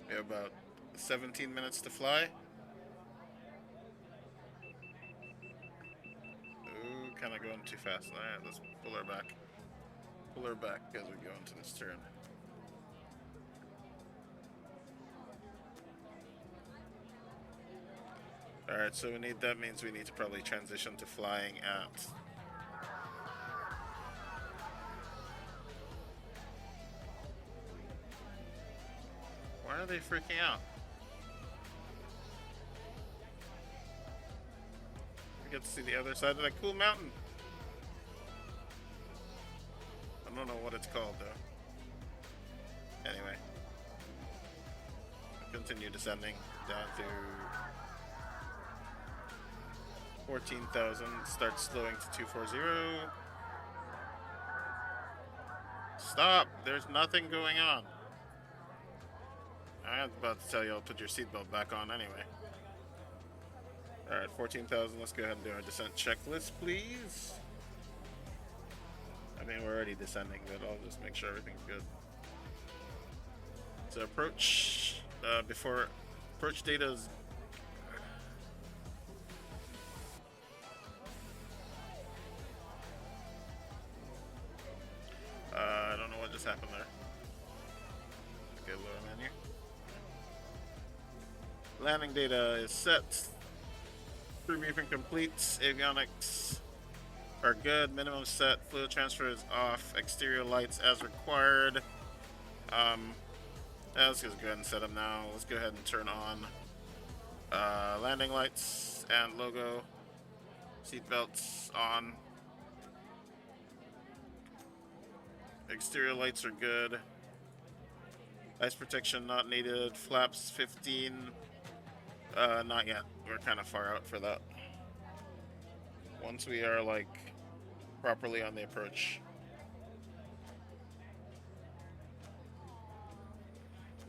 We have about 17 minutes to fly. Ooh, kind of going too fast. Alright, let's pull her back. Pull her back as we go into this turn. Alright, so that means we need to probably transition to flying at... Why are they freaking out? We get to see the other side of that cool mountain. I don't know what it's called though. Anyway. Continue descending down to 14,000. Start slowing to 240. Stop! There's nothing going on. I was about to tell you I'll put your seatbelt back on anyway. Alright, 14,000. Let's go ahead and do our descent checklist, please. I mean, we're already descending, but I'll just make sure everything's good. So approach, before approach data is... I don't know what just happened there. Okay, lower menu. Landing data is set. Pre-briefing complete. Avionics are good. Minimum set. Fluid transfer is off. Exterior lights as required. Let's just go ahead and set them now. Let's go ahead and turn on landing lights and logo. Seatbelts on. Exterior lights are good. Ice protection not needed. Flaps 15. Not yet. We're kind of far out for that. Once we are like properly on the approach.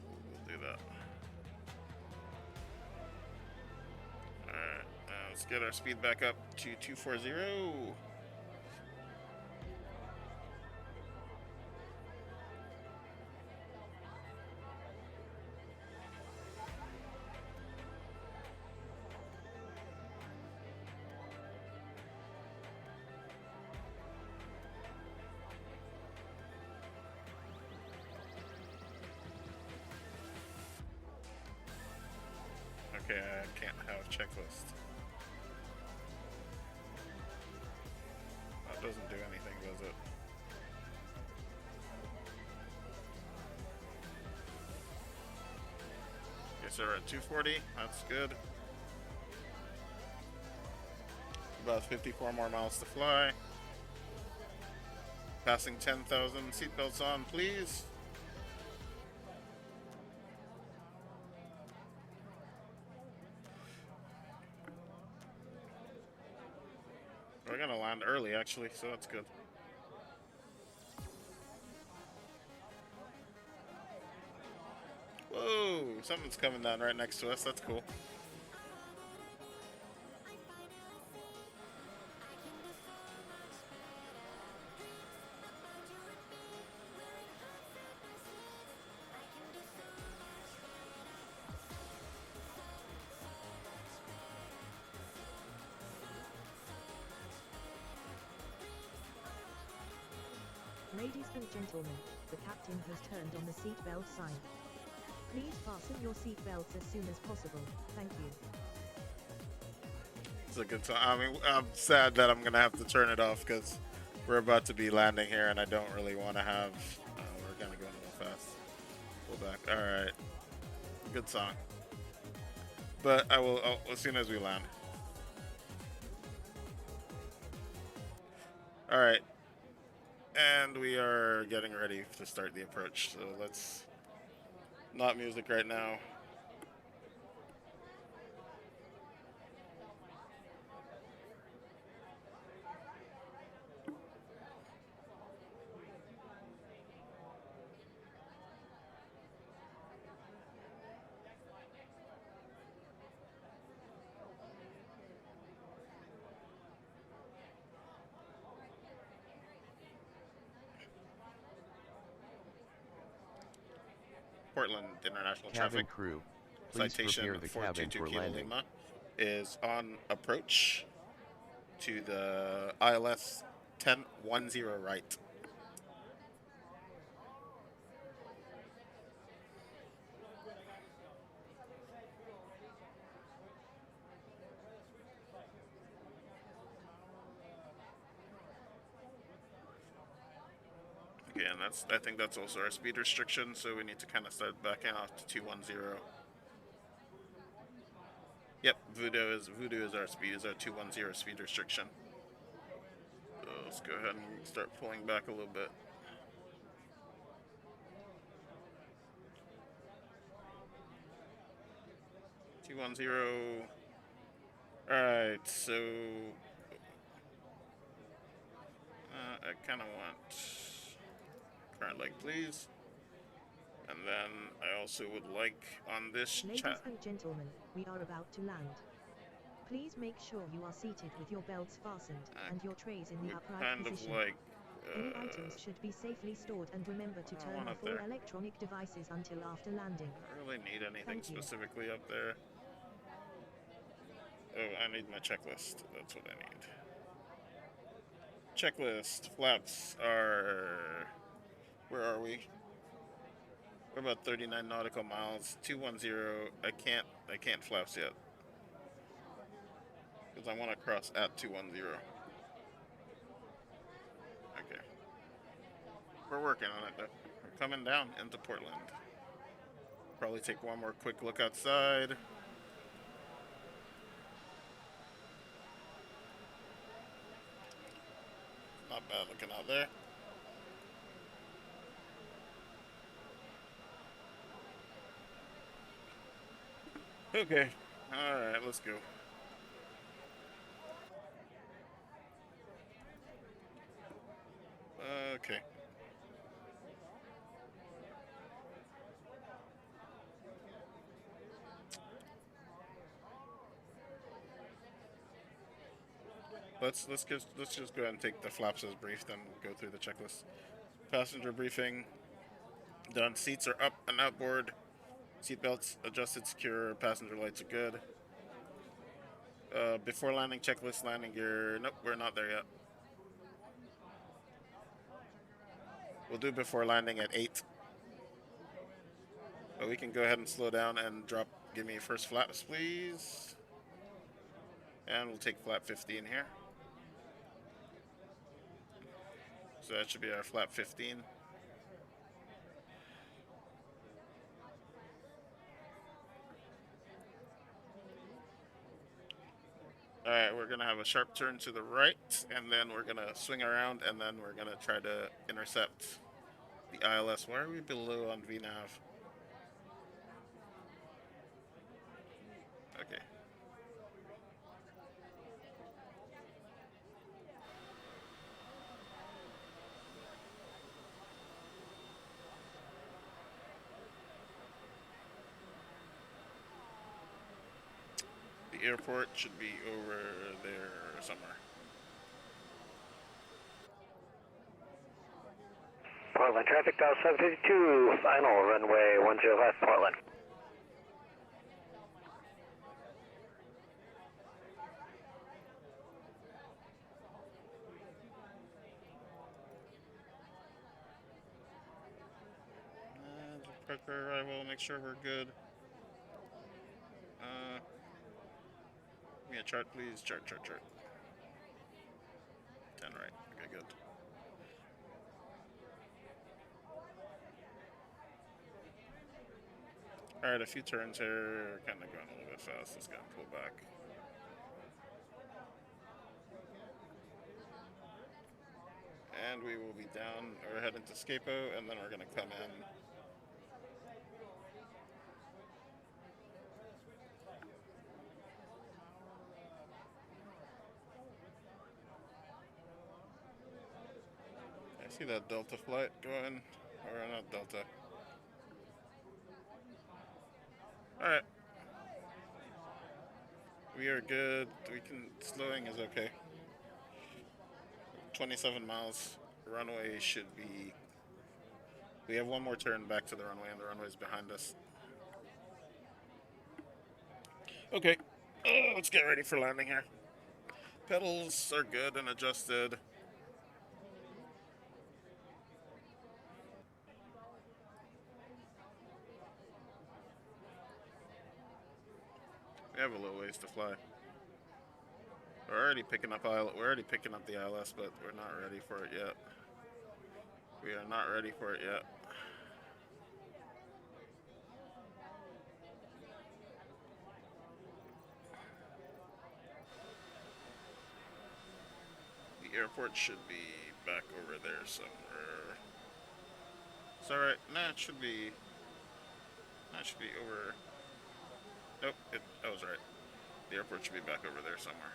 We'll do that. Alright, let's get our speed back up to 240. Okay, I can't have checklist. That doesn't do anything, does it? Okay, so we're at 240. That's good. About 54 more miles to fly. Passing 10,000. Seatbelts on, please. We're gonna land early, actually, so that's good. Whoa! Something's coming down right next to us. That's cool. Ladies and gentlemen, the captain has turned on the seatbelt sign. Please fasten your seatbelts as soon as possible. Thank you. It's a good time. I mean, I'm sad that I'm gonna have to turn it off because we're about to be landing here, and I don't really want to have. We're gonna go a little fast. Pull back. All right. Good song. But I will as soon as we land. All right. And we are getting ready to start the approach. So let's not music right now. Portland International Cabin Traffic crew, please citation prepare the cabin 422 for Kilo landing. Lima is on approach to the ILS 1010 right. Okay, and I think that's also our speed restriction, so we need to kind of start backing off to 210. Yep, Voodoo is our speed, is our 210 speed restriction. So let's go ahead and start pulling back a little bit. Alright, so I kind of want current leg, please. And then I also would like on this Ladies chat. and gentlemen, we are about to land. Please make sure you are seated with your belts fastened and your trays in the upright Kind position. of like. Any items should be safely stored, and remember to turn one off up all there. electronic devices until after landing. I don't really need anything Thank you. specifically up there. Oh, I need my checklist. That's what I need. Checklist. Flaps are. Where are we? We're about 39 nautical miles. 210. I can't flaps yet. Because I want to cross at 210. Okay. We're working on it though. We're coming down into Portland. Probably take one more quick look outside. Not bad looking out there. Okay. Alright, let's go. Okay. Let's just go ahead and take the flaps as brief, then go through the checklist. Passenger briefing. Done. Seats are up and outboard. Seatbelts adjusted, secure. Passenger lights are good. Before landing checklist, landing gear. Nope, we're not there yet. We'll do before landing at 8. But we can go ahead and slow down and drop. Give me first flaps, please. And we'll take flap 15 here. So that should be our flap 15. Alright, we're going to have a sharp turn to the right, and then we're going to swing around, and then we're going to try to intercept the ILS. Why are we below on VNAV? Okay. The airport should be over there somewhere. Portland traffic, dial 752, final runway 10 left, Portland. departure arrival, make sure we're good. Give me a chart, please. Chart. 10 right. Okay, good. Alright, a few turns here. Kind of going a little bit fast. Let's go and pull back. And we will be down. We're heading to Scapo, and then we're going to come in. I see that Delta flight going. Or not Delta. Alright. We are good. Slowing is okay. 27 miles. Runway should be. We have one more turn back to the runway, and the runway is behind us. Okay. Let's get ready for landing here. Pedals are good and adjusted. We have a little ways to fly. We're already picking up the ILS, but we're not ready for it yet. We are not ready for it yet. The airport should be back over there somewhere. It's alright. Nah, it should be. That should be over. Nope, I was right. The airport should be back over there somewhere.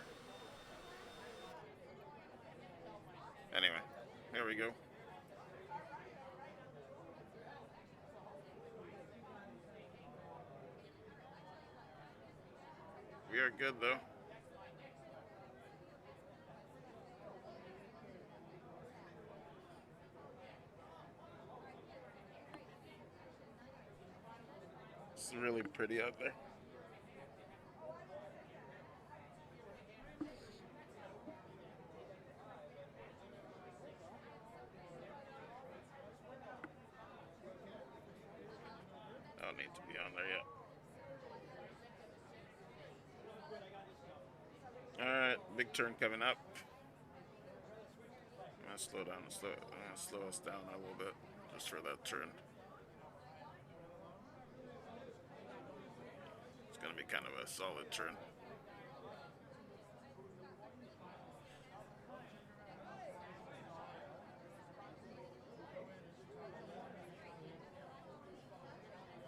Anyway, here we go. We are good though. It's really pretty out there. I don't need to be on there yet. Alright, big turn coming up. I'm gonna slow down, slow us down a little bit just for that turn. It's gonna be kind of a solid turn.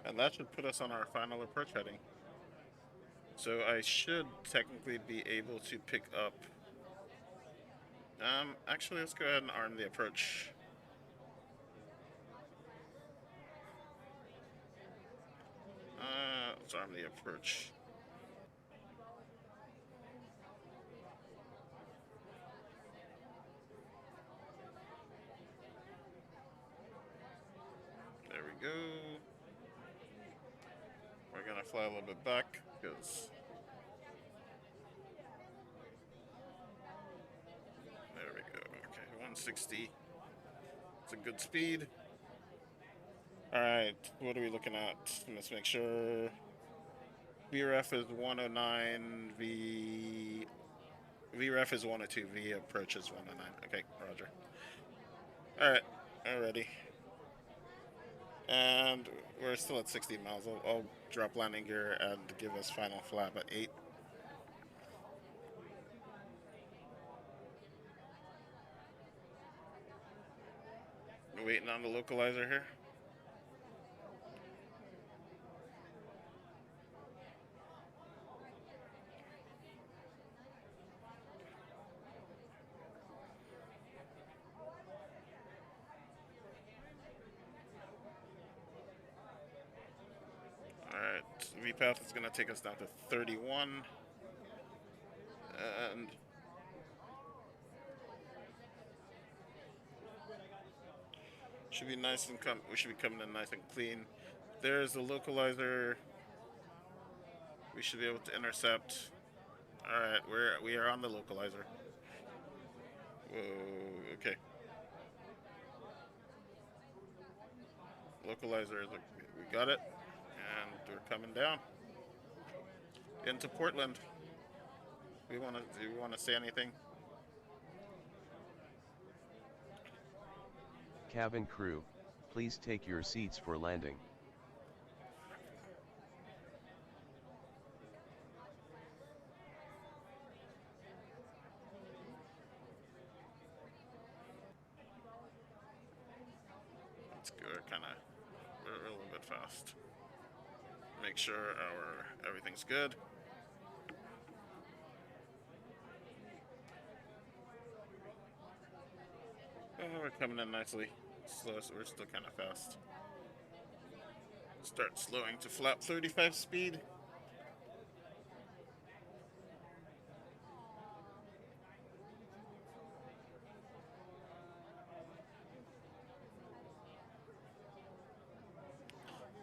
And that should put us on our final approach heading. So I should technically be able to pick up. Actually, let's go ahead and arm the approach. Let's arm the approach. There we go. We're gonna fly a little bit back because there we go. Okay, 160. It's a good speed. All right, what are we looking at? Let's make sure. VREF is 109. VREF is 102. V approach is 109. Okay, Roger. All right, already. And we're still at 60 miles. I'll drop landing gear and give us final flap at 8. We're waiting on the localizer here. Alright, VPath is going to take us down to 31. And should be nice and we should be coming in nice and clean. There's the localizer. We should be able to intercept. Alright, we are on the localizer. Whoa, okay. Localizer, look, we got it, and we're coming down into Portland. Do we wanna say anything? Cabin crew, please take your seats for landing. Let's go. We're a little bit fast. Make sure everything's good. Oh, we're coming in nicely. Slow, so we're still kind of fast. Start slowing to flap 35 speed.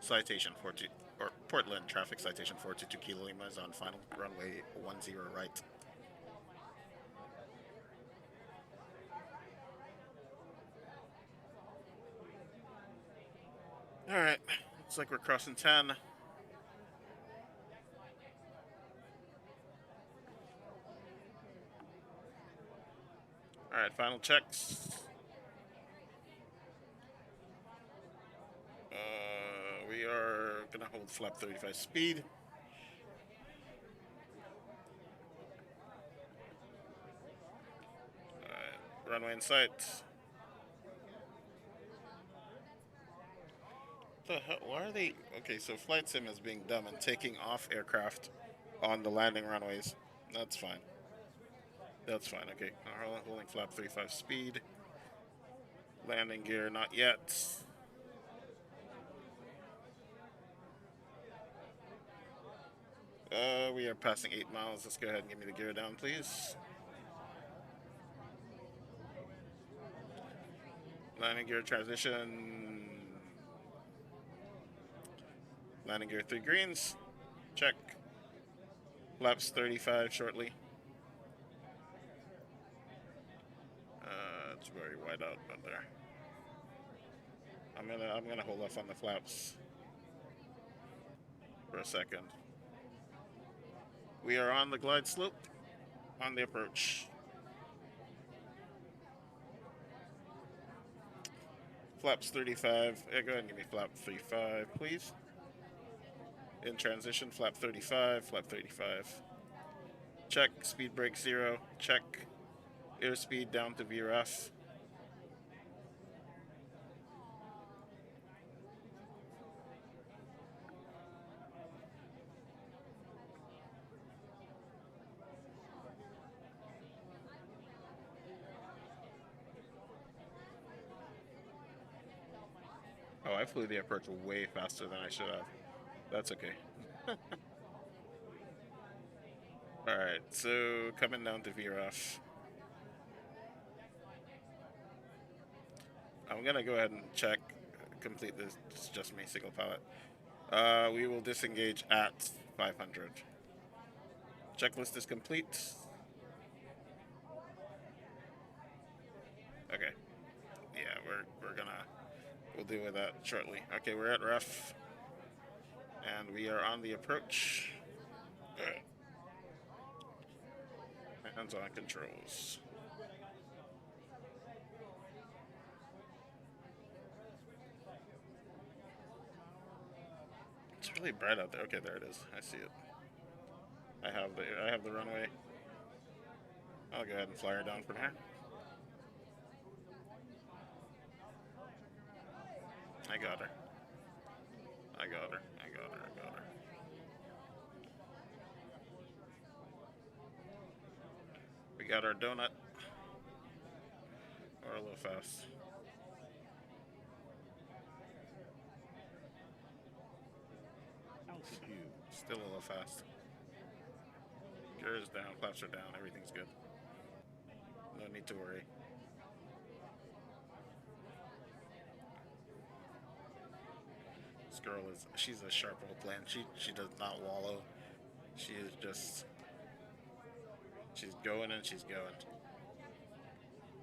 Citation 42, or Portland traffic citation 422 Kilo Lima is on final runway 10 right. All right, looks like we're crossing 10. All right, final checks. We are gonna hold flap 35 speed. Runway in sight. The hell? Why are they? Okay, so flight sim is being dumb and taking off aircraft on the landing runways. That's fine. That's fine. Okay, holding flap 35 speed. Landing gear, not yet. We are passing 8 miles. Let's go ahead and give me the gear down, please. Landing gear transition. Landing gear 3 greens. Check. Flaps 35 shortly. It's very wide out there. I'm gonna hold off on the flaps for a second. We are on the glide slope on the approach. Flaps 35. Go ahead and give me flap 35, please. In transition, flap 35, flap 35. Check, speed brake 0. Check, airspeed down to VRF. Oh, I flew the approach way faster than I should have. That's okay. Alright, so coming down to VRF. I'm gonna go ahead and check, complete this. It's just me, single pilot. We will disengage at 500. Checklist is complete. Okay. Yeah, we'll deal with that shortly. Okay, we're at ref, and we are on the approach. Hands on controls. It's really bright out there. Okay, there it is. I see it. I have the runway. I'll go ahead and fly her down from here. I got her. I got her. I got her. I got her. We got our donut. Or a little fast. Altitude. Still a little fast. Gear is down, flaps are down, everything's good. No need to worry. This girl she's a sharp old plane. She does not wallow. She is just, she's going and she's going.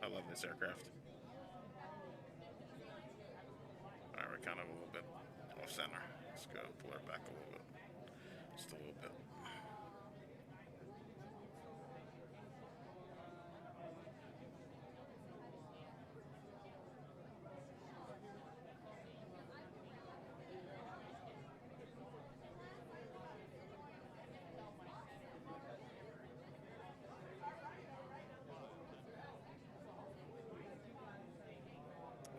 I love this aircraft. Alright, we're kind of a little off center. Let's go pull her back a little bit. Just a little bit.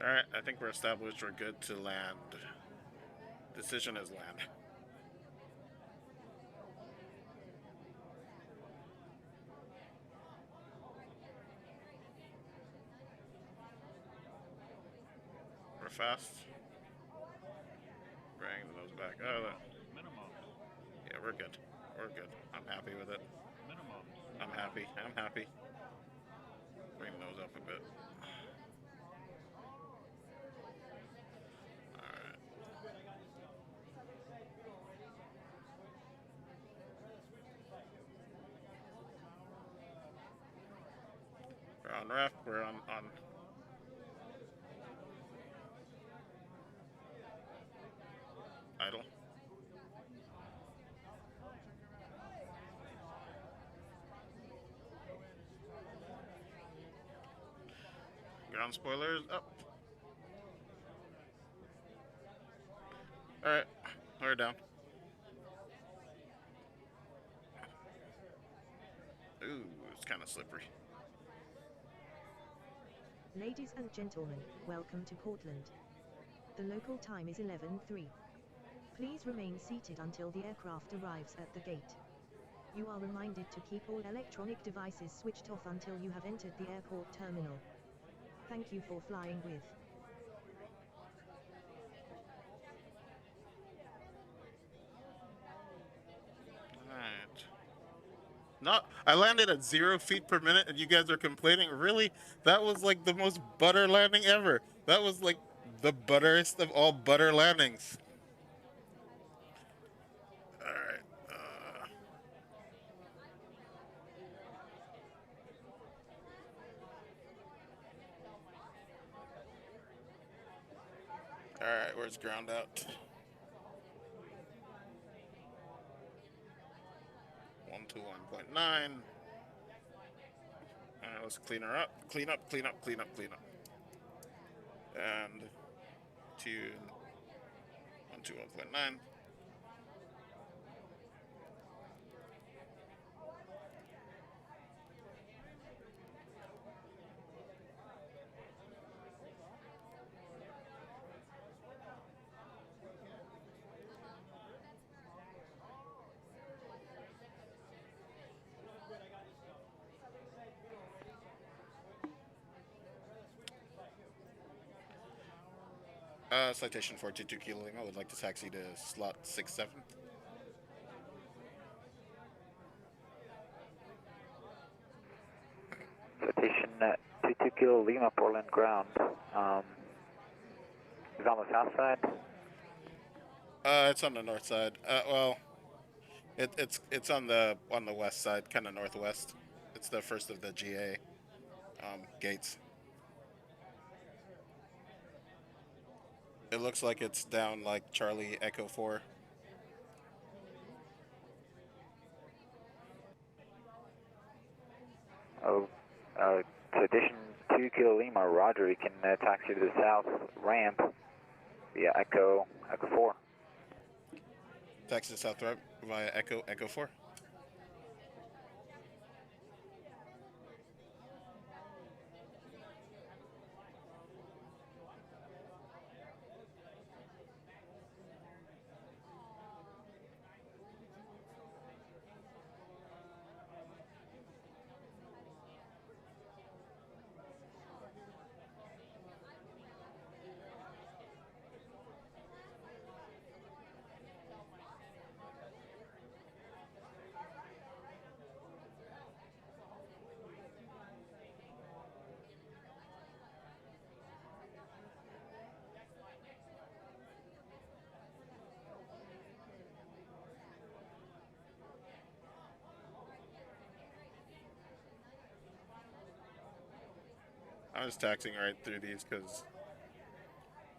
Alright, I think we're established. We're good to land. Decision is land. We're fast. Bring the nose back. Oh, yeah, we're good. We're good. I'm happy with it. I'm happy. I'm happy. Bring the nose up a bit. Alright. We're on ref. We're on idle. Ground spoilers up. Alright, we're down. Ooh, it's kind of slippery. Ladies and gentlemen, welcome to Portland. The local time is 11:03. Please remain seated until the aircraft arrives at the gate. You are reminded to keep all electronic devices switched off until you have entered the airport terminal. Thank you for flying with. Alright. Not. I landed at 0 feet per minute, and you guys are complaining. Really? That was like the most butter landing ever. That was like the butterest of all butter landings. All right. All right. Where's ground out? 121.9. All right. Let's clean her up. Clean up. Clean up. Clean up. Clean up. And 121.9. Citation 422 Kilo Lima. Would like to taxi to slot 67. Citation 22 Kilo Lima, Portland ground. Is on the south side? It's on the north side. Well, it's on the west side, kind of northwest. It's the first of the GA gates. It looks like it's down like Charlie Echo 4. Oh, Citation 2 Kilo Lima, roger. You can taxi to the south ramp via Echo 4. Taxi to south ramp via Echo 4. I'm just taxiing right through these because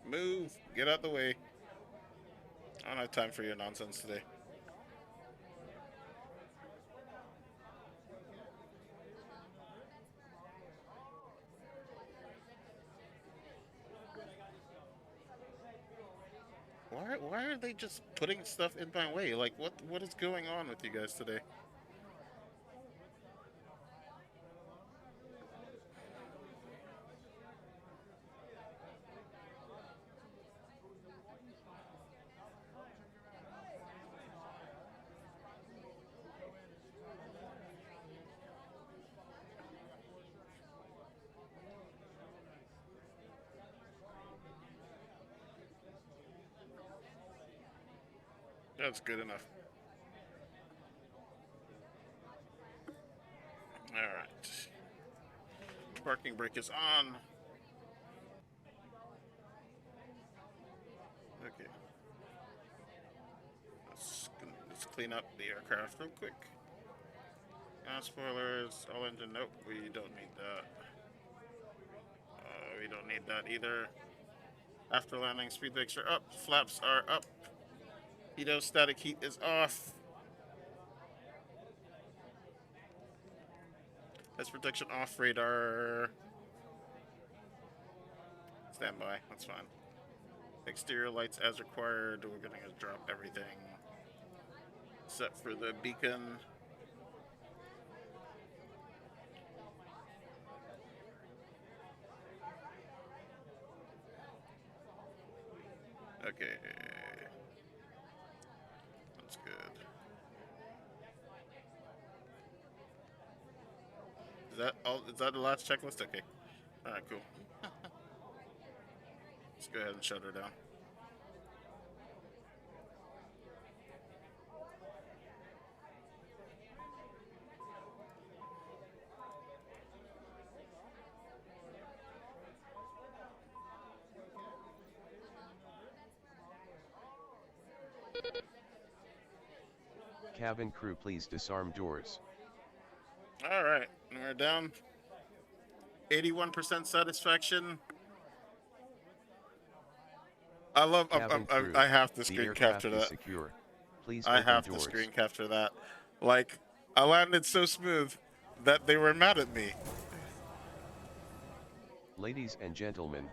move, get out the way. I don't have time for your nonsense today. Why are they just putting stuff in my way? Like, what is going on with you guys today? That's good enough. All right. Parking brake is on. Okay. Let's clean up the aircraft real quick. Spoilers, all engine. Nope, we don't need that. We don't need that either. After landing, speed brakes are up, flaps are up. Static heat is off. That's protection off, radar. Standby, that's fine. Exterior lights as required. We're gonna drop everything except for the beacon. Okay. That's good. Is that all? Is that the last checklist? Okay. Alright, cool. Let's go ahead and shut her down. Cabin crew, please disarm doors. Alright, and we're down. 81% satisfaction. I love. I have to screen capture that. Secure. Please I open have doors. to screen capture that. Like, I landed so smooth that they were mad at me. Ladies and gentlemen,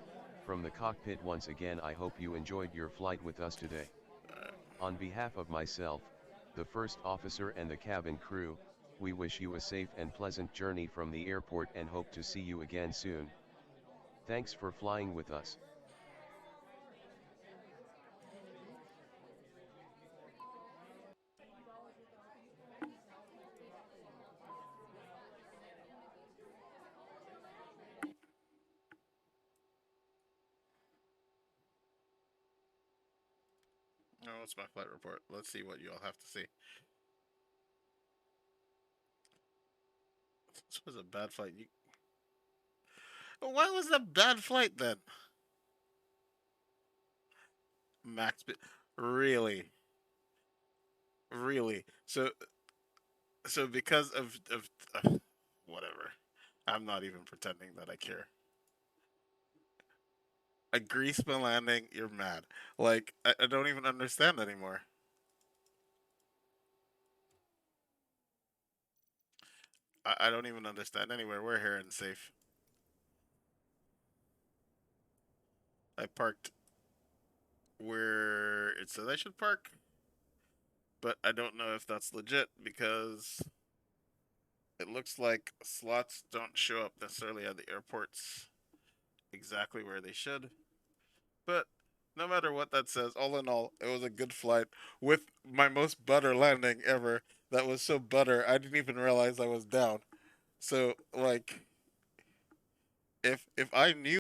from the cockpit once again, I hope you enjoyed your flight with us today. On behalf of myself, the first officer and the cabin crew, we wish you a safe and pleasant journey from the airport and hope to see you again soon. Thanks for flying with us. Oh, it's my flight report. Let's see what you all have to see. This was a bad flight. Why was that a bad flight then? Max, really, really. So because of whatever, I'm not even pretending that I care. A grease my landing, you're mad. Like I don't even understand anymore. I don't even understand anywhere. We're here and safe. I parked where it says I should park, but I don't know if that's legit because it looks like slots don't show up necessarily at the airports exactly where they should. But no matter what that says, all in all, it was a good flight with my most butter landing ever. That was so butter, I didn't even realize I was down. So like, if I knew